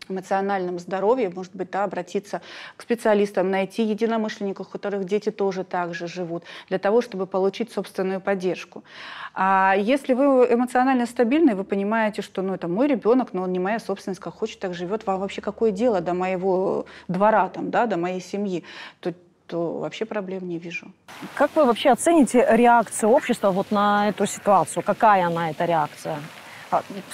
эмоциональном здоровье, может быть, да, обратиться к специалистам, найти единомышленников, у которых дети тоже так же живут, для того, чтобы получить собственную поддержку. А если вы эмоционально стабильны, вы понимаете, что это мой ребенок, но он не моя собственность, как хочет, так живет, вам вообще какое дело до моего двора, там, да, до моей семьи, то то вообще проблем не вижу. Как вы вообще оцените реакцию общества вот на эту ситуацию? Какая она, эта реакция?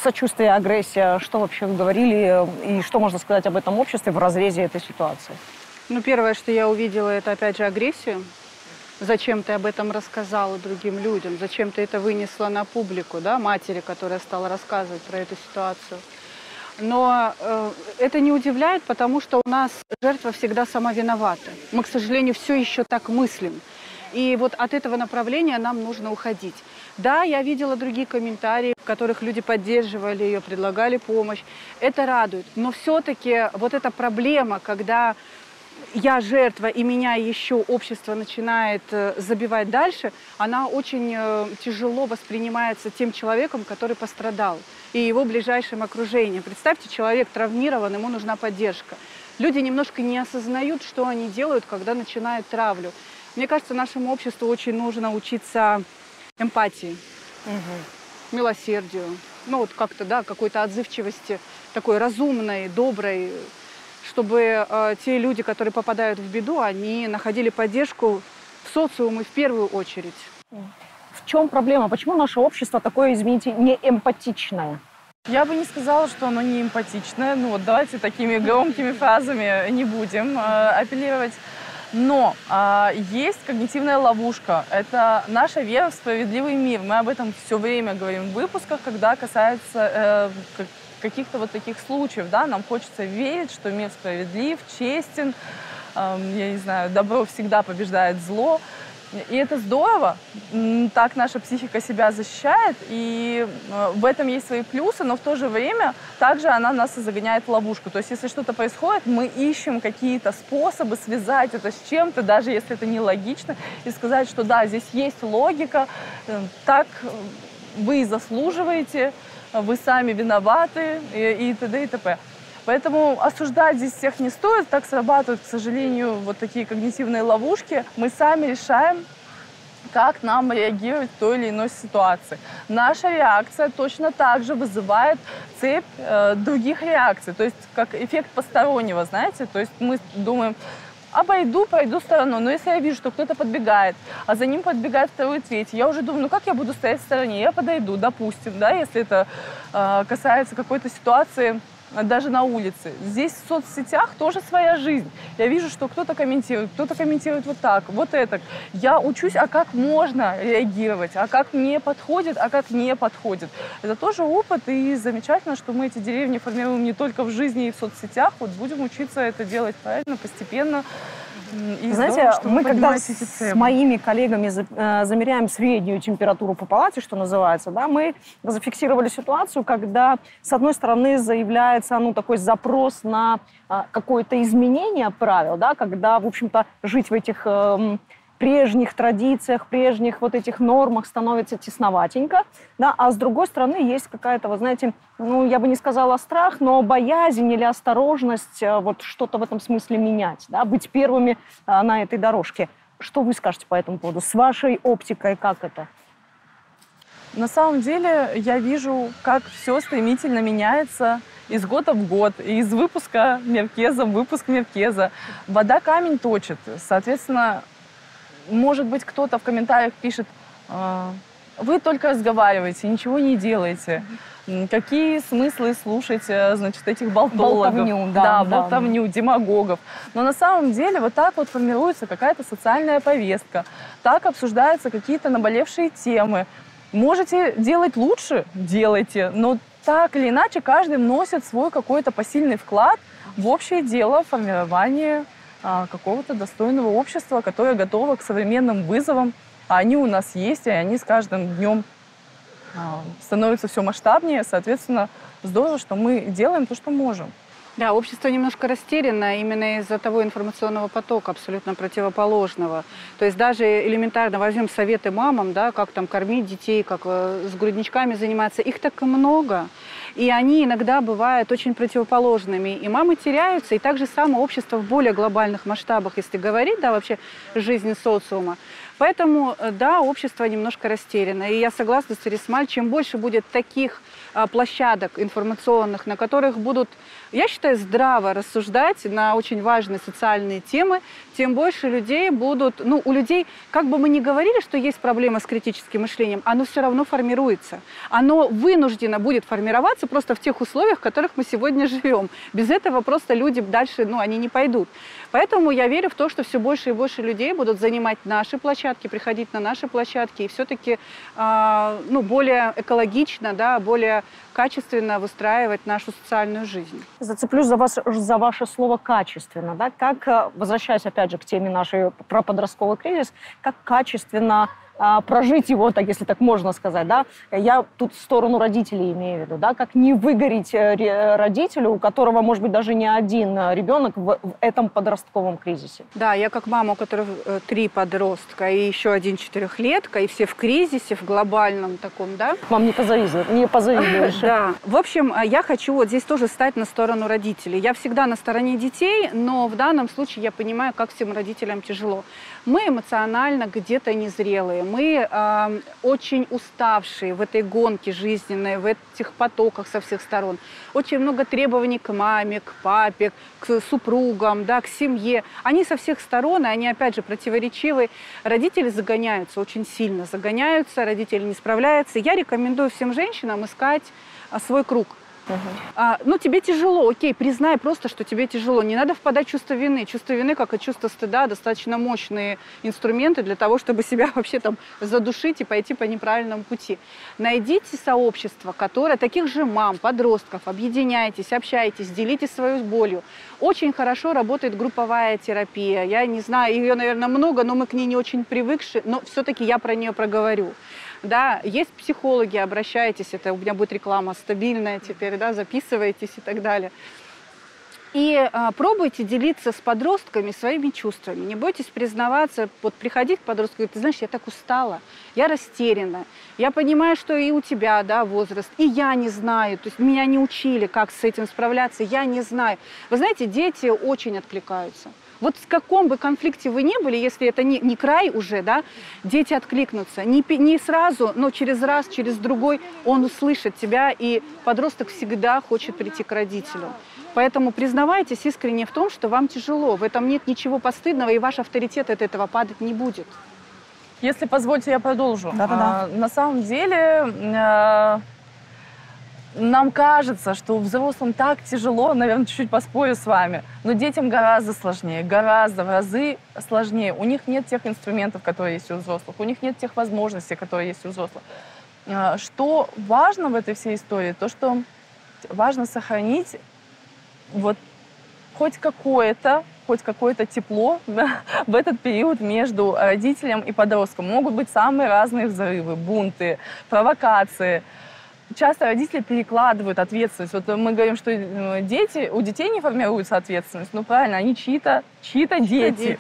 Сочувствие, агрессия, что вообще вы говорили и что можно сказать об этом обществе в разрезе этой ситуации? Ну, первое, что я увидела, это опять же агрессию. Зачем ты об этом рассказала другим людям? Зачем ты это вынесла на публику, да, матери, которая стала рассказывать про эту ситуацию? Но это не удивляет, потому что у нас жертва всегда сама виновата. Мы, к сожалению, все еще так мыслим. И вот от этого направления нам нужно уходить. Да, я видела другие комментарии, в которых люди поддерживали ее, предлагали помощь. Это радует. Но все-таки вот эта проблема, когда я жертва, и меня еще общество начинает забивать дальше, она очень тяжело воспринимается тем человеком, который пострадал, и его ближайшим окружением. Представьте, человек травмирован, ему нужна поддержка. Люди немножко не осознают, что они делают, когда начинают травлю. Мне кажется, нашему обществу очень нужно учиться эмпатии, милосердию, ну вот как-то, да, какой-то отзывчивости, такой разумной, доброй, чтобы те люди, которые попадают в беду, они находили поддержку в социуме в первую очередь. В чем проблема? Почему наше общество такое, извините, не эмпатичное? Я бы не сказала, что оно не эмпатичное. Ну вот давайте такими громкими фразами не будем апеллировать. Но есть когнитивная ловушка. Это наша вера в справедливый мир. Мы об этом все время говорим в выпусках, когда касается каких-то вот таких случаев. Да? Нам хочется верить, что мир справедлив, честен, я не знаю, добро всегда побеждает зло. И это здорово, так наша психика себя защищает, и в этом есть свои плюсы, но в то же время также она нас и загоняет в ловушку. То есть если что-то происходит, мы ищем какие-то способы связать это с чем-то, даже если это нелогично, и сказать, что да, здесь есть логика, так вы заслуживаете, вы сами виноваты и т.д. и т.п. Поэтому осуждать здесь всех не стоит. Так срабатывают, к сожалению, вот такие когнитивные ловушки. Мы сами решаем, как нам реагировать в той или иной ситуации. Наша реакция точно так же вызывает цепь других реакций. То есть как эффект постороннего, знаете. То есть мы думаем, пройду стороной. Но если я вижу, что кто-то подбегает, а за ним подбегает второй, третий, я уже думаю, ну как я буду стоять в стороне? Я подойду, допустим, да, если это касается какой-то ситуации, даже на улице. Здесь в соцсетях тоже своя жизнь. Я вижу, что кто-то комментирует вот так, вот это. Я учусь, а как можно реагировать, а как мне подходит, а как не подходит. Это тоже опыт, и замечательно, что мы эти деревни формируем не только в жизни и в соцсетях. Вот будем учиться это делать правильно, постепенно. И знаете, здорово, что мы когда с моими коллегами замеряем среднюю температуру по палате, что называется, да, мы зафиксировали ситуацию, когда, с одной стороны, заявляется такой запрос на какое-то изменение правил, да, когда, в общем-то, жить в этих прежних традициях, прежних вот этих нормах становится тесноватенько, да, а с другой стороны есть какая-то, вы знаете, я бы не сказала страх, но боязнь или осторожность вот что-то в этом смысле менять, да, быть первыми на этой дорожке. Что вы скажете по этому поводу? С вашей оптикой как это? На самом деле я вижу, как все стремительно меняется из года в год, из выпуска Меркеза в выпуск Меркеза. Вода камень точит, соответственно, может быть, кто-то в комментариях пишет, вы только разговариваете, ничего не делаете. Какие смыслы слушать, значит, этих болтологов? Болтовню, болтовню, демагогов. Но на самом деле вот так вот формируется какая-то социальная повестка, так обсуждаются какие-то наболевшие темы. Можете делать лучше? Делайте. Но так или иначе каждый вносит свой какой-то посильный вклад в общее дело формирования какого-то достойного общества, которое готово к современным вызовам. А они у нас есть, и они с каждым днем становятся все масштабнее. Соответственно, здорово, что мы делаем то, что можем. Да, общество немножко растеряно именно из-за того информационного потока, абсолютно противоположного. То есть даже элементарно возьмем советы мамам, да, как там кормить детей, как с грудничками заниматься. Их так много, и они иногда бывают очень противоположными. И мамы теряются, и так же само общество в более глобальных масштабах, если говорить, да, вообще жизни социума. Поэтому, да, общество немножко растеряно. И я согласна с Ирисмаль, чем больше будет таких площадок информационных, на которых будут, я считаю, здраво рассуждать на очень важные социальные темы, тем больше людей будут, ну, у людей, как бы мы ни говорили, что есть проблема с критическим мышлением, оно все равно формируется. Оно вынуждено будет формироваться просто в тех условиях, в которых мы сегодня живем. Без этого просто люди дальше, ну, они не пойдут. Поэтому я верю в то, что все больше и больше людей будут занимать наши площадки, приходить на наши площадки и все-таки ну, более экологично, да, более качественно выстраивать нашу социальную жизнь. Зацеплюсь за ваше слово «качественно». Да? Как, возвращаясь опять же к теме нашей про подростковый кризис, как качественно прожить его, так, если так можно сказать, да, я тут в сторону родителей имею в виду, да, как не выгореть родителю, у которого, может быть, даже не один ребенок в этом подростковом кризисе. Да, я как мама, у которой 3 подростка и еще 1 4-летка, и все в кризисе, в глобальном таком, да. Вам не позавидуешь. Да. В общем, я хочу вот здесь тоже стать на сторону родителей. Я всегда на стороне детей, но в данном случае я понимаю, как всем родителям тяжело. Мы эмоционально где-то незрелые, мы очень уставшие в этой гонке жизненной, в этих потоках со всех сторон. Очень много требований к маме, к папе, к супругам, да, к семье. Они со всех сторон, и они, опять же, противоречивые. Родители загоняются, очень сильно загоняются, родители не справляются. Я рекомендую всем женщинам искать свой круг. Ну, тебе тяжело, окей, признай просто, что тебе тяжело. Не надо впадать в чувство вины. Чувство вины, как и чувство стыда, достаточно мощные инструменты для того, чтобы себя вообще там задушить и пойти по неправильному пути. Найдите сообщество, которое таких же мам, подростков, объединяйтесь, общайтесь, делитесь своей болью. Очень хорошо работает групповая терапия. Я не знаю, ее, наверное, много, но мы к ней не очень привыкши, но все-таки я про нее проговорю. Да, есть психологи, обращайтесь, это у меня будет реклама стабильная теперь, да, записывайтесь и так далее. И пробуйте делиться с подростками своими чувствами. Не бойтесь признаваться, вот приходить к подростку и говорить: ты знаешь, я так устала, я растеряна, я понимаю, что и у тебя, да, возраст, и я не знаю, то есть меня не учили, как с этим справляться, я не знаю. Вы знаете, дети очень откликаются. Вот в каком бы конфликте вы ни были, если это не край уже, да, дети откликнутся. Не сразу, но через раз, через другой он услышит тебя, и подросток всегда хочет прийти к родителю. Поэтому признавайтесь искренне в том, что вам тяжело. В этом нет ничего постыдного, и ваш авторитет от этого падать не будет. Если позвольте, я продолжу. Да-да-да. На самом деле... Нам кажется, что взрослым так тяжело, наверное, чуть-чуть поспорю с вами, но детям гораздо сложнее, гораздо в разы сложнее. У них нет тех инструментов, которые есть у взрослых, у них нет тех возможностей, которые есть у взрослых. Что важно в этой всей истории, то, что важно сохранить вот хоть какое-то тепло, да, в этот период между родителем и подростком. Могут быть самые разные взрывы, бунты, провокации. Часто родители перекладывают ответственность. Вот мы говорим, что у детей не формируется ответственность. Ну, правильно, они чьи-то дети.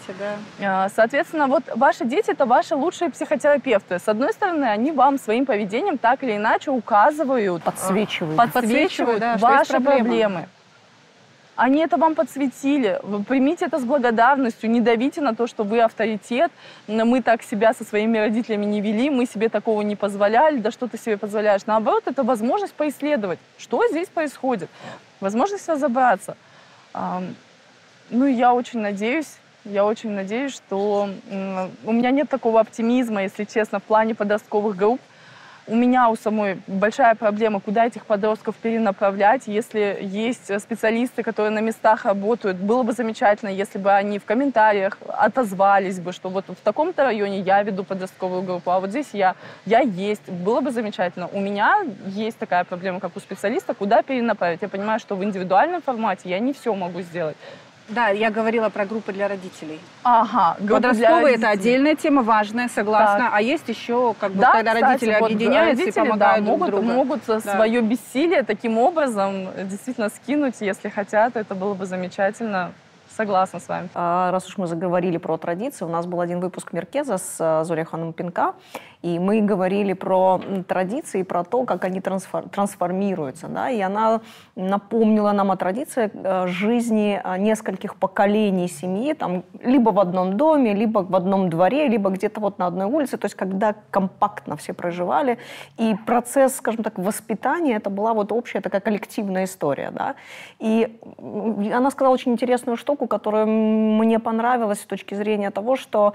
Да. Соответственно, вот ваши дети – это ваши лучшие психотерапевты. С одной стороны, они вам своим поведением так или иначе указывают, подсвечивают да, ваши проблемы. Они это вам подсветили. Вы примите это с благодарностью, не давите на то, что вы авторитет. Мы так себя со своими родителями не вели, мы себе такого не позволяли. Да что ты себе позволяешь? Наоборот, это возможность поисследовать, что здесь происходит. Возможность разобраться. Ну, я очень надеюсь, что у меня нет такого оптимизма, если честно, в плане подростковых групп. У меня у самой большая проблема, куда этих подростков перенаправлять. Если есть специалисты, которые на местах работают, было бы замечательно, если бы они в комментариях отозвались бы, что вот в таком-то районе я веду подростковую группу, а вот здесь я есть. Было бы замечательно. У меня есть такая проблема, как у специалиста, куда перенаправить. Я понимаю, что в индивидуальном формате я не все могу сделать. Да, я говорила про группы для родителей. Ага, подростковые — это отдельная тема, важная, согласна. Так. А есть еще, как бы, да, когда кстати, родители объединяются и помогают друг другу. Могут свое бессилие таким образом действительно скинуть, если хотят, это было бы замечательно. Согласна с вами. Раз уж мы заговорили про традиции, у нас был один выпуск Меркеза с Зуреханом Пинка, и мы говорили про традиции, про то, как они трансформируются. Да? И она напомнила нам о традициях жизни нескольких поколений семьи, там, либо в одном доме, либо в одном дворе, либо где-то вот на одной улице, то есть когда компактно все проживали. И процесс, скажем так, воспитания, это была вот общая такая коллективная история. Да? И она сказала очень интересную штуку, которая мне понравилась с точки зрения того, что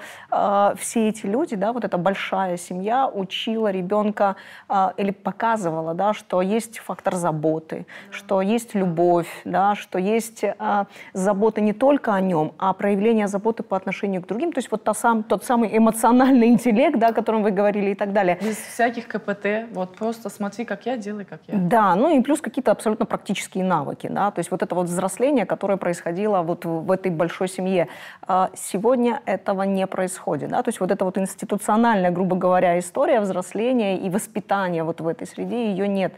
все эти люди, да, вот эта большая семья учила ребенка или показывала, да, что есть фактор заботы, что есть любовь, да, что есть забота не только о нем, а проявление заботы по отношению к другим. То есть вот тот самый эмоциональный интеллект, да, о котором вы говорили и так далее. Без всяких КПТ, вот просто смотри, как я, делай, как я. Да, ну и плюс какие-то абсолютно практические навыки, да, то есть вот это вот взросление, которое происходило вот в этой большой семье. Сегодня этого не происходит, да, то есть вот эта вот институциональная, грубо говоря, история взросления и воспитания вот в этой среде, ее нет.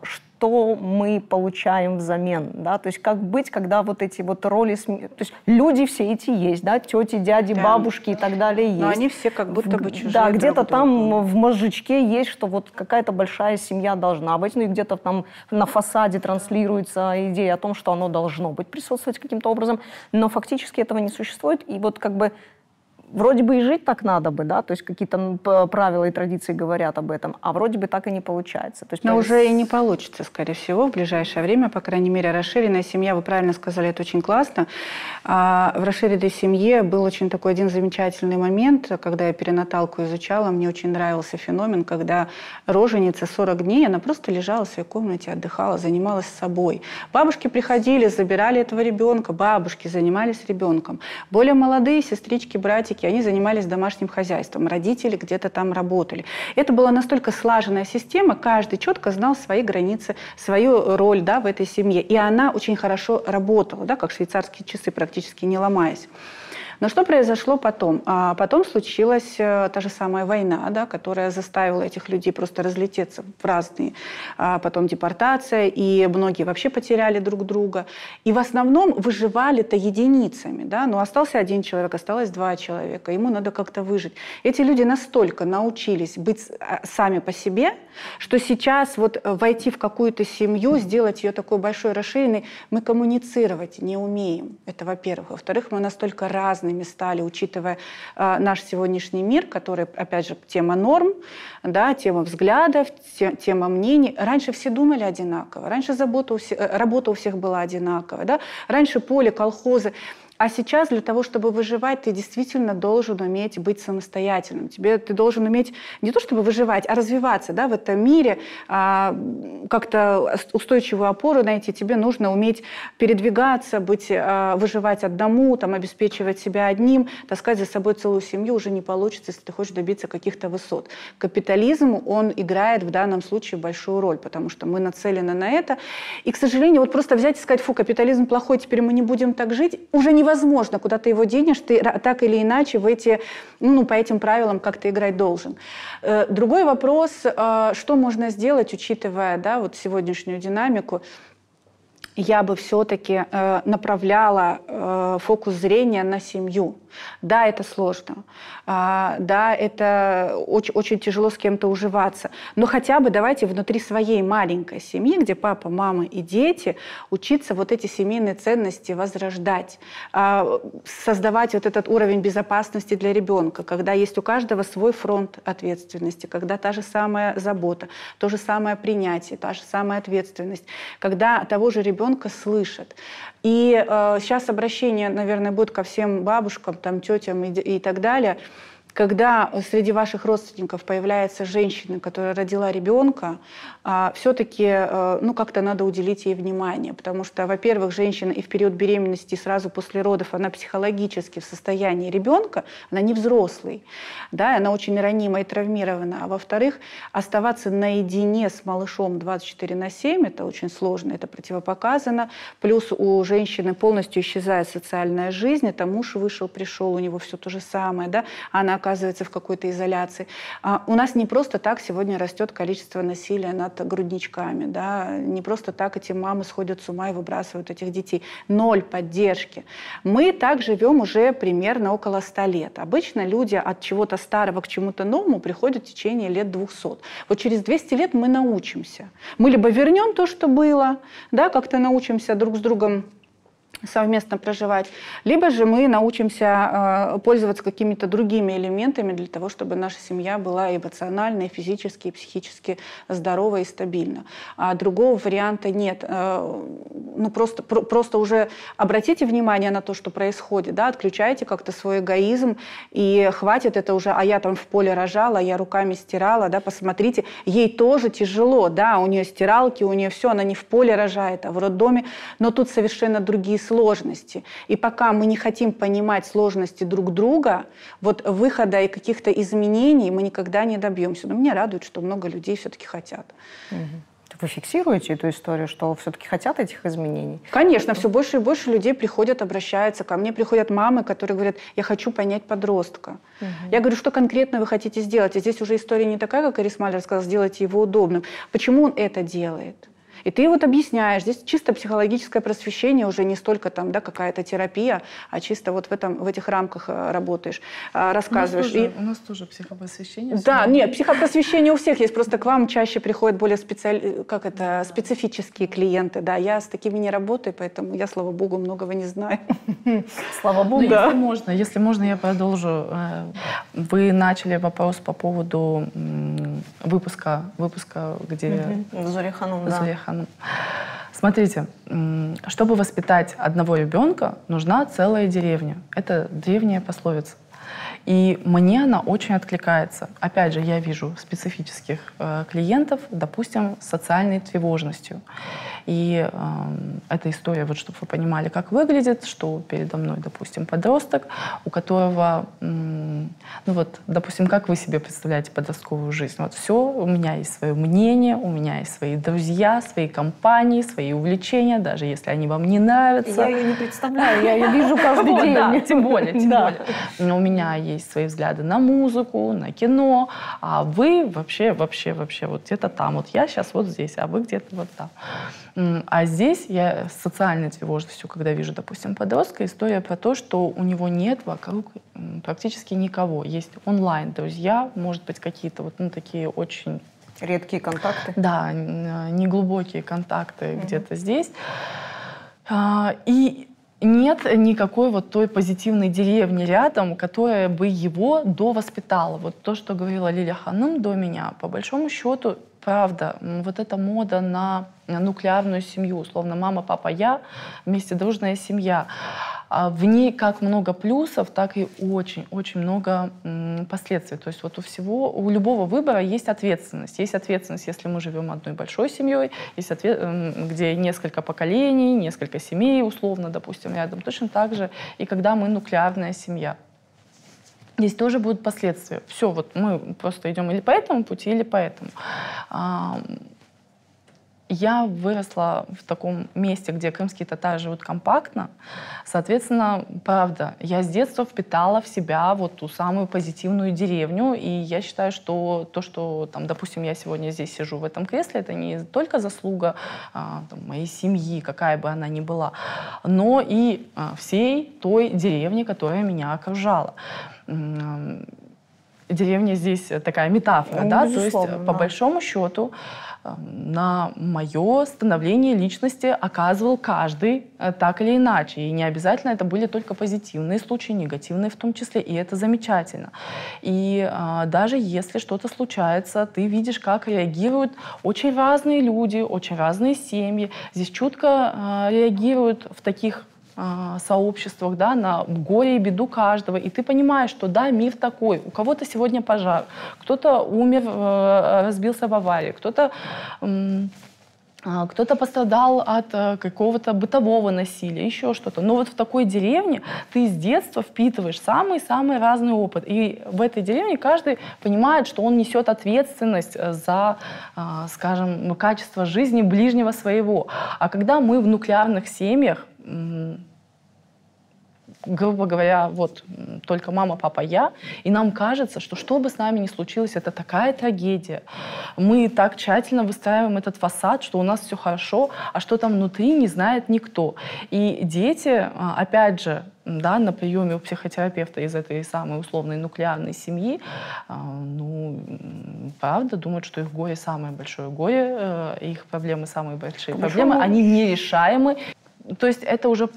Что мы получаем взамен, да, то есть как быть, когда вот эти вот роли, то есть люди все эти есть, да, тети, дяди, да, бабушки и так далее есть. Но они все как будто бы чужие. Да, где-то там в мозжечке есть, что вот какая-то большая семья должна быть, ну и где-то там на фасаде транслируется идея о том, что оно должно быть, присутствовать каким-то образом, но фактически этого не существует, и вот как бы вроде бы и жить так надо бы, да, то есть какие-то правила и традиции говорят об этом, а вроде бы так и не получается. То есть, но уже и не получится, скорее всего, в ближайшее время, по крайней мере, расширенная семья, вы правильно сказали, это очень классно. В расширенной семье был очень такой один замечательный момент, когда я перинаталку изучала, мне очень нравился феномен, когда роженица 40 дней, она просто лежала в своей комнате, отдыхала, занималась собой. Бабушки приходили, забирали этого ребенка, бабушки занимались ребенком. Более молодые сестрички, братики, они занимались домашним хозяйством, родители где-то там работали. Это была настолько слаженная система, каждый четко знал свои границы, свою роль, да, в этой семье. И она очень хорошо работала, да, как швейцарские часы, практически не ломаясь. Но что произошло потом? Потом случилась та же самая война, да, которая заставила этих людей просто разлететься в разные. Потом депортация, и многие вообще потеряли друг друга. И в основном выживали-то единицами. Да? Но остался один человек, осталось два человека. Ему надо как-то выжить. Эти люди настолько научились быть сами по себе, что сейчас вот войти в какую-то семью, сделать ее такой большой, расширенной, мы коммуницировать не умеем. Это во-первых. Во-вторых, мы настолько разные стали, учитывая наш сегодняшний мир, который, опять же, тема норм, да, тема взглядов, тема мнений. Раньше все думали одинаково, раньше работа у всех была одинаковая, да? Раньше поле, колхозы. А сейчас для того, чтобы выживать, ты действительно должен уметь быть самостоятельным. Ты должен уметь не то чтобы выживать, а развиваться, да, в этом мире, как-то устойчивую опору найти. Тебе нужно уметь передвигаться, выживать одному, там, обеспечивать себя одним, таскать за собой целую семью уже не получится, если ты хочешь добиться каких-то высот. Капитализм, он играет в данном случае большую роль, потому что мы нацелены на это. И, к сожалению, вот просто взять и сказать, фу, капитализм плохой, теперь мы не будем так жить, уже невозможно. Куда ты его денешь, ты так или иначе по этим правилам как-то играть должен. Другой вопрос, что можно сделать, учитывая, да, вот сегодняшнюю динамику. Я бы все-таки направляла фокус зрения на семью. Да, это сложно. Да, это очень, очень тяжело с кем-то уживаться. Но хотя бы давайте внутри своей маленькой семьи, где папа, мама и дети, учиться вот эти семейные ценности возрождать. Создавать вот этот уровень безопасности для ребенка, когда есть у каждого свой фронт ответственности, когда та же самая забота, то же самое принятие, та же самая ответственность, когда того же ребенка слышат. И сейчас обращение, наверное, будет ко всем бабушкам, там, тетям и так далее. Когда среди ваших родственников появляется женщина, которая родила ребенка, все-таки как-то надо уделить ей внимание. Потому что, во-первых, женщина и в период беременности, и сразу после родов, она психологически в состоянии ребенка, она не взрослый, да, она очень ранима и травмирована. А во-вторых, оставаться наедине с малышом 24/7, это очень сложно, это противопоказано. Плюс у женщины полностью исчезает социальная жизнь, это муж вышел, пришел, у него все то же самое, да, она оказывается в какой-то изоляции. У нас не просто так сегодня растет количество насилия над грудничками, да? Не просто так эти мамы сходят с ума и выбрасывают этих детей. Ноль поддержки. Мы так живем уже примерно около 100 лет. Обычно люди от чего-то старого к чему-то новому приходят в течение лет 200. Вот через 200 лет мы научимся. Мы либо вернем то, что было, да, как-то научимся друг с другом совместно проживать, либо же мы научимся пользоваться какими-то другими элементами для того, чтобы наша семья была эмоционально, и физически, и психически здорова и стабильна. А другого варианта нет. Ну, просто уже обратите внимание на то, что происходит, да, отключайте как-то свой эгоизм, и хватит это уже, а я там в поле рожала, я руками стирала, да, посмотрите, ей тоже тяжело, да, у нее стиралки, у нее все, она не в поле рожает, а в роддоме, но тут совершенно другие сложности. И пока мы не хотим понимать сложности друг друга, вот выхода и каких-то изменений мы никогда не добьемся. Но меня радует, что много людей все-таки хотят. Вы фиксируете эту историю, что все-таки хотят этих изменений? Конечно, все больше и больше людей приходят, обращаются. Ко мне приходят мамы, которые говорят, я хочу понять подростка. Я говорю, что конкретно вы хотите сделать? И здесь уже история не такая, как Арис Малер сказал, сделайте его удобным. Почему он это делает? И ты вот объясняешь, здесь чисто психологическое просвещение, уже не столько там, да, какая-то терапия, а чисто вот в этих рамках работаешь, рассказываешь. У нас тоже психопросвещение. Да, нет, психопросвещение у всех есть, просто к вам чаще приходят более специфические клиенты. Да, я с такими не работаю, поэтому я, слава богу, многого не знаю. Слава богу. Да. Если можно, я продолжу. Вы начали вопрос по поводу выпуска где... Зоя Ханум, да. Смотрите, чтобы воспитать одного ребенка, нужна целая деревня. Это древняя пословица. И мне она очень откликается. Опять же, я вижу специфических клиентов, допустим, с социальной тревожностью. И эта история, вот чтобы вы понимали, как выглядит, что передо мной, допустим, подросток, у которого, ну вот, допустим, как вы себе представляете подростковую жизнь? Вот все, у меня есть свое мнение, у меня есть свои друзья, свои компании, свои увлечения, даже если они вам не нравятся. Я ее не представляю, я ее вижу каждый день. Да, тем более. Но у меня есть свои взгляды на музыку, на кино, а вы вообще вот где-то там. Вот я сейчас вот здесь, а вы где-то вот там. А здесь я с социальной тревожностью, когда вижу, допустим, подростка, история про то, что у него нет вокруг практически никого. Есть онлайн друзья, может быть, какие-то вот такие очень... Редкие контакты. Да, неглубокие контакты где-то здесь. И нет никакой вот той позитивной деревни рядом, которая бы его довоспитала. Вот то, что говорила Лилия Ханум до меня, по большому счету, правда, вот эта мода на нуклеарную семью, условно, мама, папа, я, вместе дружная семья, в ней как много плюсов, так и очень много последствий. То есть вот у любого выбора есть ответственность. Есть ответственность, если мы живем одной большой семьей, есть где несколько поколений, несколько семей, условно, допустим, рядом. Точно так же и когда мы нуклеарная семья. Здесь тоже будут последствия. Все, вот мы просто идем или по этому пути, или по этому. Я выросла в таком месте, где крымские татары живут компактно. Соответственно, правда, я с детства впитала в себя вот ту самую позитивную деревню. И я считаю, что то, что, там, допустим, я сегодня здесь сижу в этом кресле, это не только заслуга моей семьи, какая бы она ни была, но и всей той деревни, которая меня окружала. Деревня здесь такая метафора, да? То есть, по большому счету, на мое становление личности оказывал каждый так или иначе. И не обязательно это были только позитивные случаи, негативные в том числе, и это замечательно. И даже если что-то случается, ты видишь, как реагируют очень разные люди, очень разные семьи. Здесь чутко реагируют в таких сообществах, да, на горе и беду каждого. И ты понимаешь, что да, мир такой. У кого-то сегодня пожар, кто-то умер, разбился в аварии, кто-то пострадал от какого-то бытового насилия, еще что-то. Но вот в такой деревне ты с детства впитываешь самый-самый разный опыт. И в этой деревне каждый понимает, что он несет ответственность за, скажем, качество жизни ближнего своего. А когда мы в нуклеарных семьях, грубо говоря, вот только мама, папа, я, и нам кажется, что бы с нами ни случилось, это такая трагедия. Мы так тщательно выстраиваем этот фасад, что у нас все хорошо, а что там внутри, не знает никто. И дети, опять же, да, на приеме у психотерапевта из этой самой условной нуклеарной семьи, ну, правда, думают, что их горе самое большое горе, их проблемы самые большие проблемы, они нерешаемы. То есть это уже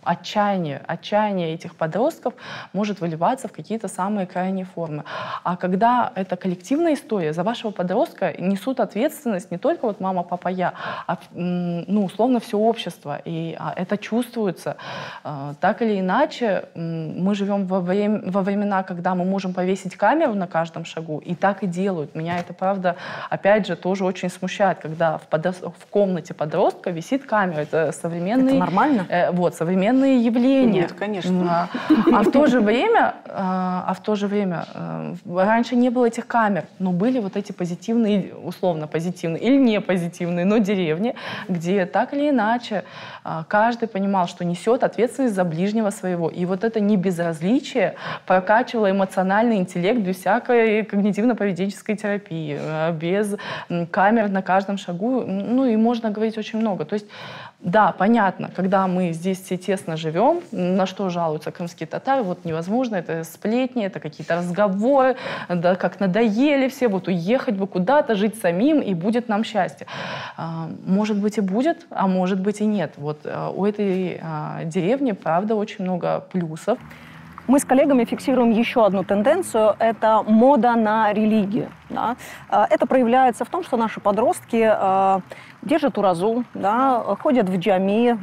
отчаяние этих подростков может выливаться в какие-то самые крайние формы. А когда это коллективная история, за вашего подростка несут ответственность не только вот мама, папа, я, а ну, условно все общество. И это чувствуется. Так или иначе, мы живем во времена, когда мы можем повесить камеру на каждом шагу, и так и делают. Меня это, правда, опять же, тоже очень смущает, когда в комнате подростка висит камера. Это современный... Это нормально? Вот, современные явления. Нет, конечно. А в то же время раньше не было этих камер, но были вот эти позитивные, условно позитивные или не позитивные, но деревни, где так или иначе каждый понимал, что несет ответственность за ближнего своего. И вот это небезразличие прокачивало эмоциональный интеллект без всякой когнитивно-поведенческой терапии, без камер на каждом шагу. Ну и можно говорить очень много. То есть да, понятно, когда мы здесь все тесно живем, на что жалуются крымские татары, вот невозможно, это сплетни, это какие-то разговоры, да, как надоели все, вот уехать бы куда-то, жить самим, и будет нам счастье. Может быть и будет, а может быть и нет. Вот у этой деревни, правда, очень много плюсов. Мы с коллегами фиксируем еще одну тенденцию – это мода на религию. Да? Это проявляется в том, что наши подростки держат уразу, да, ходят в джами,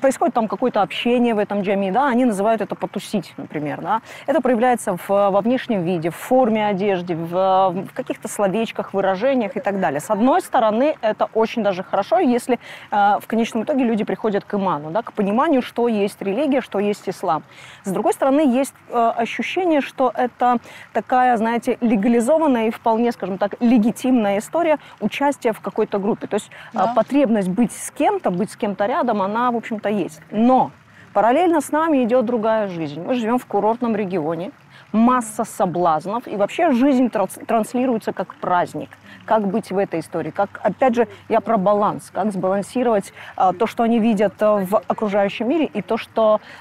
происходит там какое-то общение в этом джами, да, они называют это потусить, например. Да. Это проявляется во внешнем виде, в форме одежды, в каких-то словечках, выражениях и так далее. С одной стороны, это очень даже хорошо, если в конечном итоге люди приходят к иману, да, к пониманию, что есть религия, что есть ислам. С другой стороны, есть ощущение, что это такая, знаете, легализованная и вполне, скажем так, легитимная история участия в какой-то группе. То есть потребность быть с кем-то рядом, она, в общем-то, есть. Но параллельно с нами идет другая жизнь. Мы живем в курортном регионе, масса соблазнов, и вообще жизнь транслируется как праздник. Как быть в этой истории? Как, опять же, я про баланс. Как сбалансировать то, что они видят в окружающем мире, и то,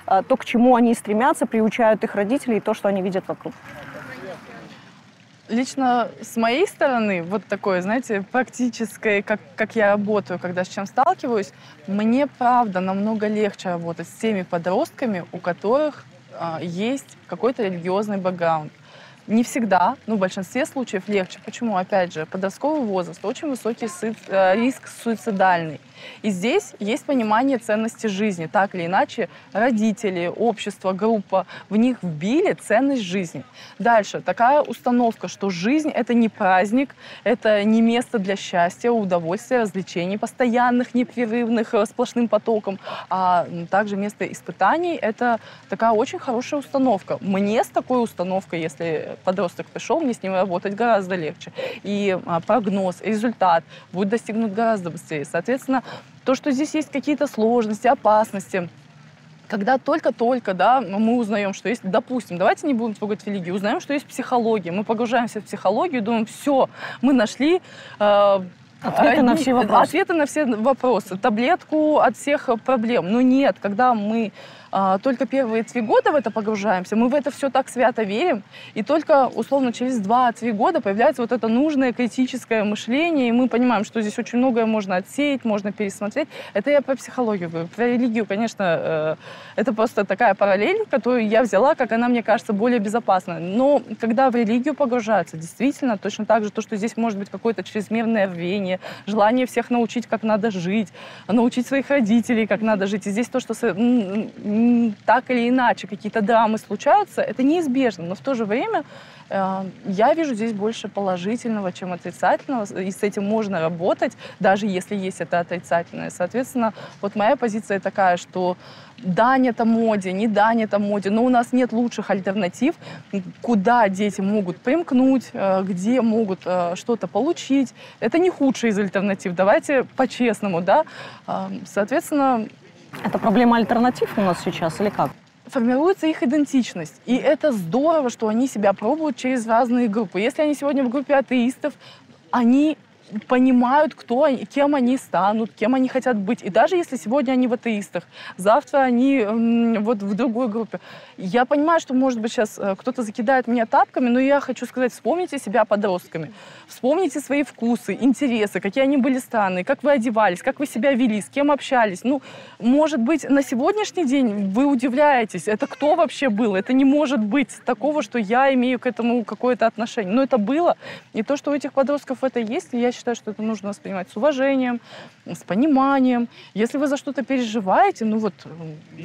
к чему они стремятся, приучают их родители, и то, что они видят вокруг. Лично с моей стороны, вот такое, знаете, практическое, как я работаю, когда с чем сталкиваюсь, мне, правда, намного легче работать с теми подростками, у которых есть какой-то религиозный бэкграунд. Не всегда, но в большинстве случаев легче. Почему? Опять же, подростковый возраст, очень высокий риск суицидальный. И здесь есть понимание ценности жизни. Так или иначе, родители, общество, группа в них вбили ценность жизни. Дальше, такая установка, что жизнь – это не праздник, это не место для счастья, удовольствия, развлечений постоянных, непрерывных, сплошным потоком, а также место испытаний – это такая очень хорошая установка. Мне с такой установкой, если подросток пришел, мне с ним работать гораздо легче. И прогноз, результат будет достигнут гораздо быстрее. Соответственно, то, что здесь есть какие-то сложности, опасности, когда только-только, да, мы узнаем, что есть, допустим, давайте не будем трогать религию, узнаем, что есть психология, мы погружаемся в психологию и думаем, все, мы нашли ответы на все вопросы, таблетку от всех проблем. Но нет, когда мы только первые 3 года в это погружаемся, мы в это все так свято верим, и только, условно, через 2-3 года появляется вот это нужное критическое мышление, и мы понимаем, что здесь очень многое можно отсеять, можно пересмотреть. Это я про психологию говорю. Про религию, конечно, это просто такая параллель, которую я взяла, как она, мне кажется, более безопасна. Но когда в религию погружаются, действительно, точно так же, то, что здесь может быть какое-то чрезмерное рвение, желание всех научить, как надо жить, научить своих родителей, как надо жить. И здесь то, что так или иначе какие-то драмы случаются, это неизбежно. Но в то же время я вижу здесь больше положительного, чем отрицательного, и с этим можно работать, даже если есть это отрицательное. Соответственно, вот моя позиция такая, что дань это моде, не дань это моде, но у нас нет лучших альтернатив, куда дети могут примкнуть, где могут что-то получить. Это не худшая из альтернатив, давайте по-честному, да. Соответственно... Это проблема альтернатив у нас сейчас или как? формируется их идентичность. И это здорово, что они себя пробуют через разные группы. Если они сегодня в группе атеистов, они понимают, кто они, кем они станут, кем они хотят быть. И даже если сегодня они в атеистах, завтра они вот в другой группе. Я понимаю, что, может быть, сейчас кто-то закидает меня тапками, но я хочу сказать, вспомните себя подростками. Вспомните свои вкусы, интересы, какие они были странные, как вы одевались, как вы себя вели, с кем общались. Ну, может быть, на сегодняшний день вы удивляетесь, это кто вообще был? Это не может быть такого, что я имею к этому какое-то отношение. Но это было. И то, что у этих подростков это есть, я считаю, что это нужно воспринимать с уважением, с пониманием. Если вы за что-то переживаете, ну вот,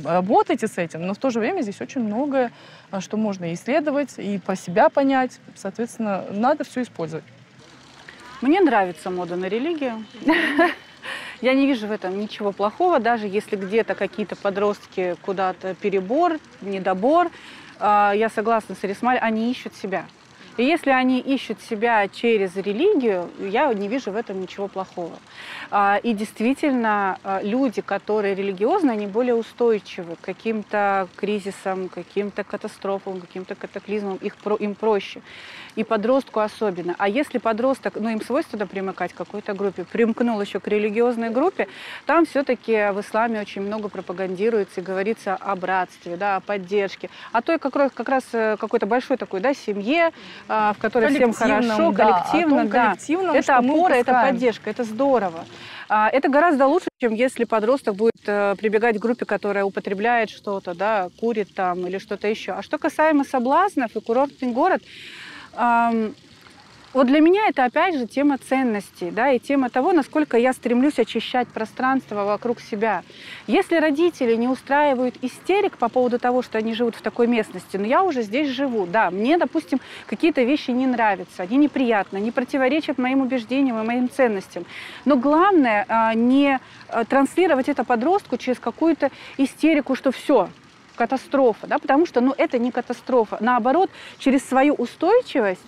работайте с этим, но в то же время здесь очень многое, что можно исследовать и про себя понять. Соответственно, надо все использовать. Мне нравится мода на религию. Я не вижу в этом ничего плохого, даже если где-то какие-то подростки куда-то перебор, недобор. Я согласна с Арисмаль, они ищут себя. И если они ищут себя через религию, я не вижу в этом ничего плохого. И действительно, люди, которые религиозны, они более устойчивы к каким-то кризисам, каким-то катастрофам, каким-то катаклизмам, им проще. И подростку особенно. А если подросток, ну им свойственно примыкать к какой-то группе, примкнул еще к религиозной группе, там все-таки в исламе очень много пропагандируется и говорится о братстве, да, о поддержке, о той как раз какой-то большой такой, да, семье, в которой всем хорошо, коллективно, да. Это опора, это поддержка, это здорово. Это гораздо лучше, чем если подросток будет прибегать к группе, которая употребляет что-то, да, курит там или что-то еще. А что касаемо соблазнов и курортный город, вот для меня это опять же тема ценностей, да, и тема того, насколько я стремлюсь очищать пространство вокруг себя. Если родители не устраивают истерик по поводу того, что они живут в такой местности, но я уже здесь живу, да, мне, допустим, какие-то вещи не нравятся, они неприятны, они противоречат моим убеждениям и моим ценностям. Но главное не транслировать это подростку через какую-то истерику, что все, катастрофа, да, потому что, ну, это не катастрофа. Наоборот, через свою устойчивость,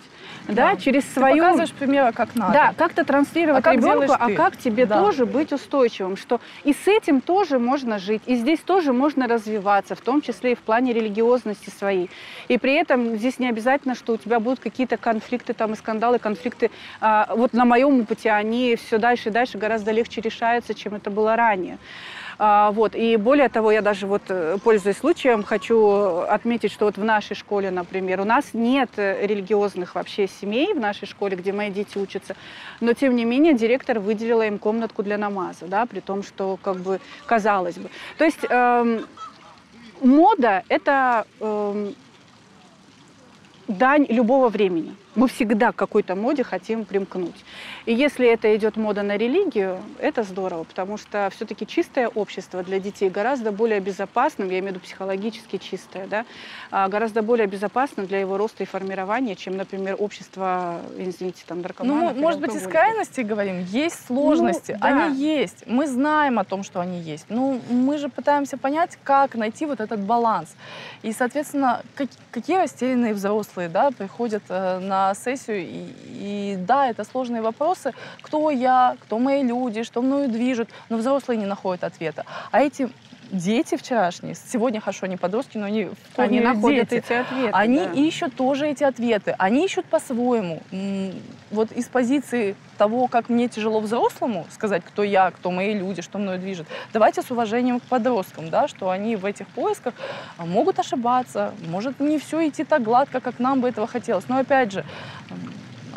да, через свою... Ты показываешь примеры, как надо. Да, как-то транслировать ребенку, а как тебе тоже быть устойчивым, что и с этим тоже можно жить, и здесь тоже можно развиваться, в том числе и в плане религиозности своей. И при этом здесь не обязательно, что у тебя будут какие-то конфликты там и скандалы, конфликты. Вот на моем опыте они все дальше и дальше гораздо легче решаются, чем это было ранее. Вот. И более того, я даже вот, пользуясь случаем, хочу отметить, что вот в нашей школе, например, у нас нет религиозных вообще семей в нашей школе, где мои дети учатся, но тем не менее директор выделила им комнатку для намаза, да, при том, что как бы казалось бы. То есть мода – это дань любого времени. Мы всегда к какой-то моде хотим примкнуть. И если это идет мода на религию, это здорово, потому что все-таки чистое общество для детей гораздо более безопасным, я имею в виду психологически чистое, да, гораздо более безопасно для его роста и формирования, чем, например, общество, извините, там, наркоманов. Ну, может быть, из крайностей говорим, есть сложности, ну, да. Они есть, мы знаем о том, что они есть, но мы же пытаемся понять, как найти вот этот баланс. И, соответственно, какие растерянные взрослые, да, приходят на сессию, и да, это сложные вопросы, кто я, кто мои люди, что мною движут, но взрослые не находят ответа. А эти дети вчерашние, сегодня хорошо, они подростки, но они находят дети. Эти ответы. Они да. ищут тоже эти ответы, они ищут по-своему. Вот из позиции того, как мне тяжело взрослому сказать, кто я, кто мои люди, что мною движет, давайте с уважением к подросткам, да, что они в этих поисках могут ошибаться, может не все идти так гладко, как нам бы этого хотелось. Но опять же,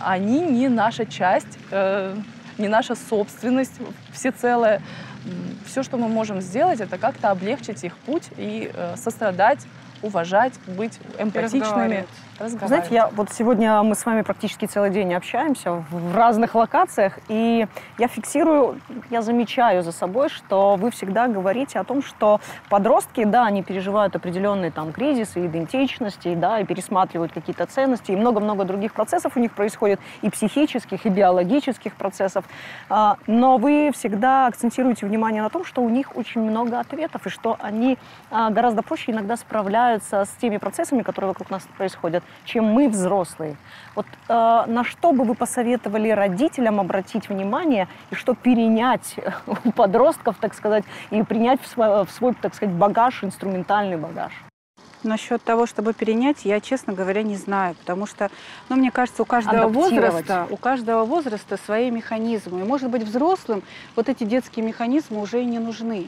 они не наша часть, не наша собственность всецелая. Все, что мы можем сделать, это как-то облегчить их путь и сострадать, уважать, быть эмпатичными. Знаете, вот сегодня мы с вами практически целый день общаемся в разных локациях, и я фиксирую, я замечаю за собой, что вы всегда говорите о том, что подростки, да, они переживают определенные там кризисы, идентичности, да, и пересматривают какие-то ценности, и много-много других процессов у них происходит, и психических, и биологических процессов, но вы всегда акцентируете внимание на том, что у них очень много ответов, и что они гораздо проще иногда справляются с теми процессами, которые вокруг нас происходят, чем мы, взрослые. Вот на что бы вы посоветовали родителям обратить внимание и что перенять у подростков, так сказать, и принять в свой, так сказать, багаж, инструментальный багаж? Насчет того, чтобы перенять, я, честно говоря, не знаю, потому что, ну, мне кажется, у каждого возраста свои механизмы. И, может быть, взрослым вот эти детские механизмы уже и не нужны.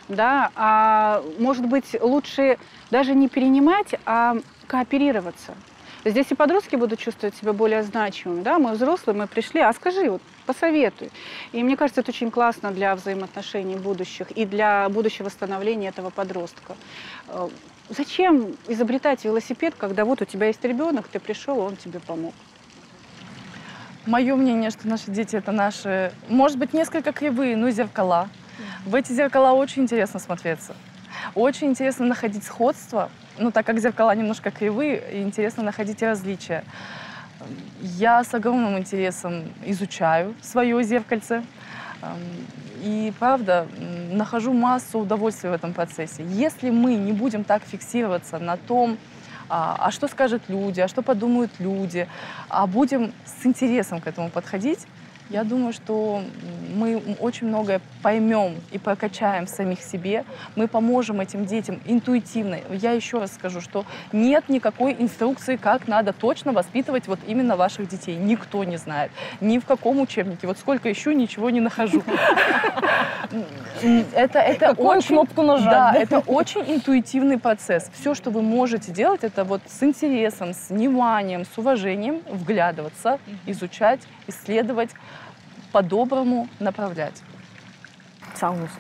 Да? А может быть, лучше даже не перенимать, а кооперироваться. Здесь и подростки будут чувствовать себя более значимыми. Да? Мы взрослые, мы пришли, а скажи, вот, посоветуй. И мне кажется, это очень классно для взаимоотношений будущих и для будущего становления этого подростка. Зачем изобретать велосипед, когда вот у тебя есть ребенок, ты пришел, он тебе помог? Мое мнение, что наши дети — это наши, может быть, несколько кривые, но зеркала. В эти зеркала очень интересно смотреться. Очень интересно находить сходства, но так как зеркала немножко кривые, интересно находить различия. Я с огромным интересом изучаю свое зеркальце. И, правда, нахожу массу удовольствия в этом процессе. Если мы не будем так фиксироваться на том, а что скажут люди, а что подумают люди, а будем с интересом к этому подходить, я думаю, что мы очень многое поймем и прокачаем в самих себе. Мы поможем этим детям интуитивно. Я еще раз скажу, что нет никакой инструкции, как надо точно воспитывать вот именно ваших детей. Никто не знает. Ни в каком учебнике. Вот сколько ищу, ничего не нахожу. Какую кнопку нажать? Да, это очень интуитивный процесс. Все, что вы можете делать, это вот с интересом, с вниманием, с уважением вглядываться, изучать, исследовать, по-доброму направлять. Цаунус.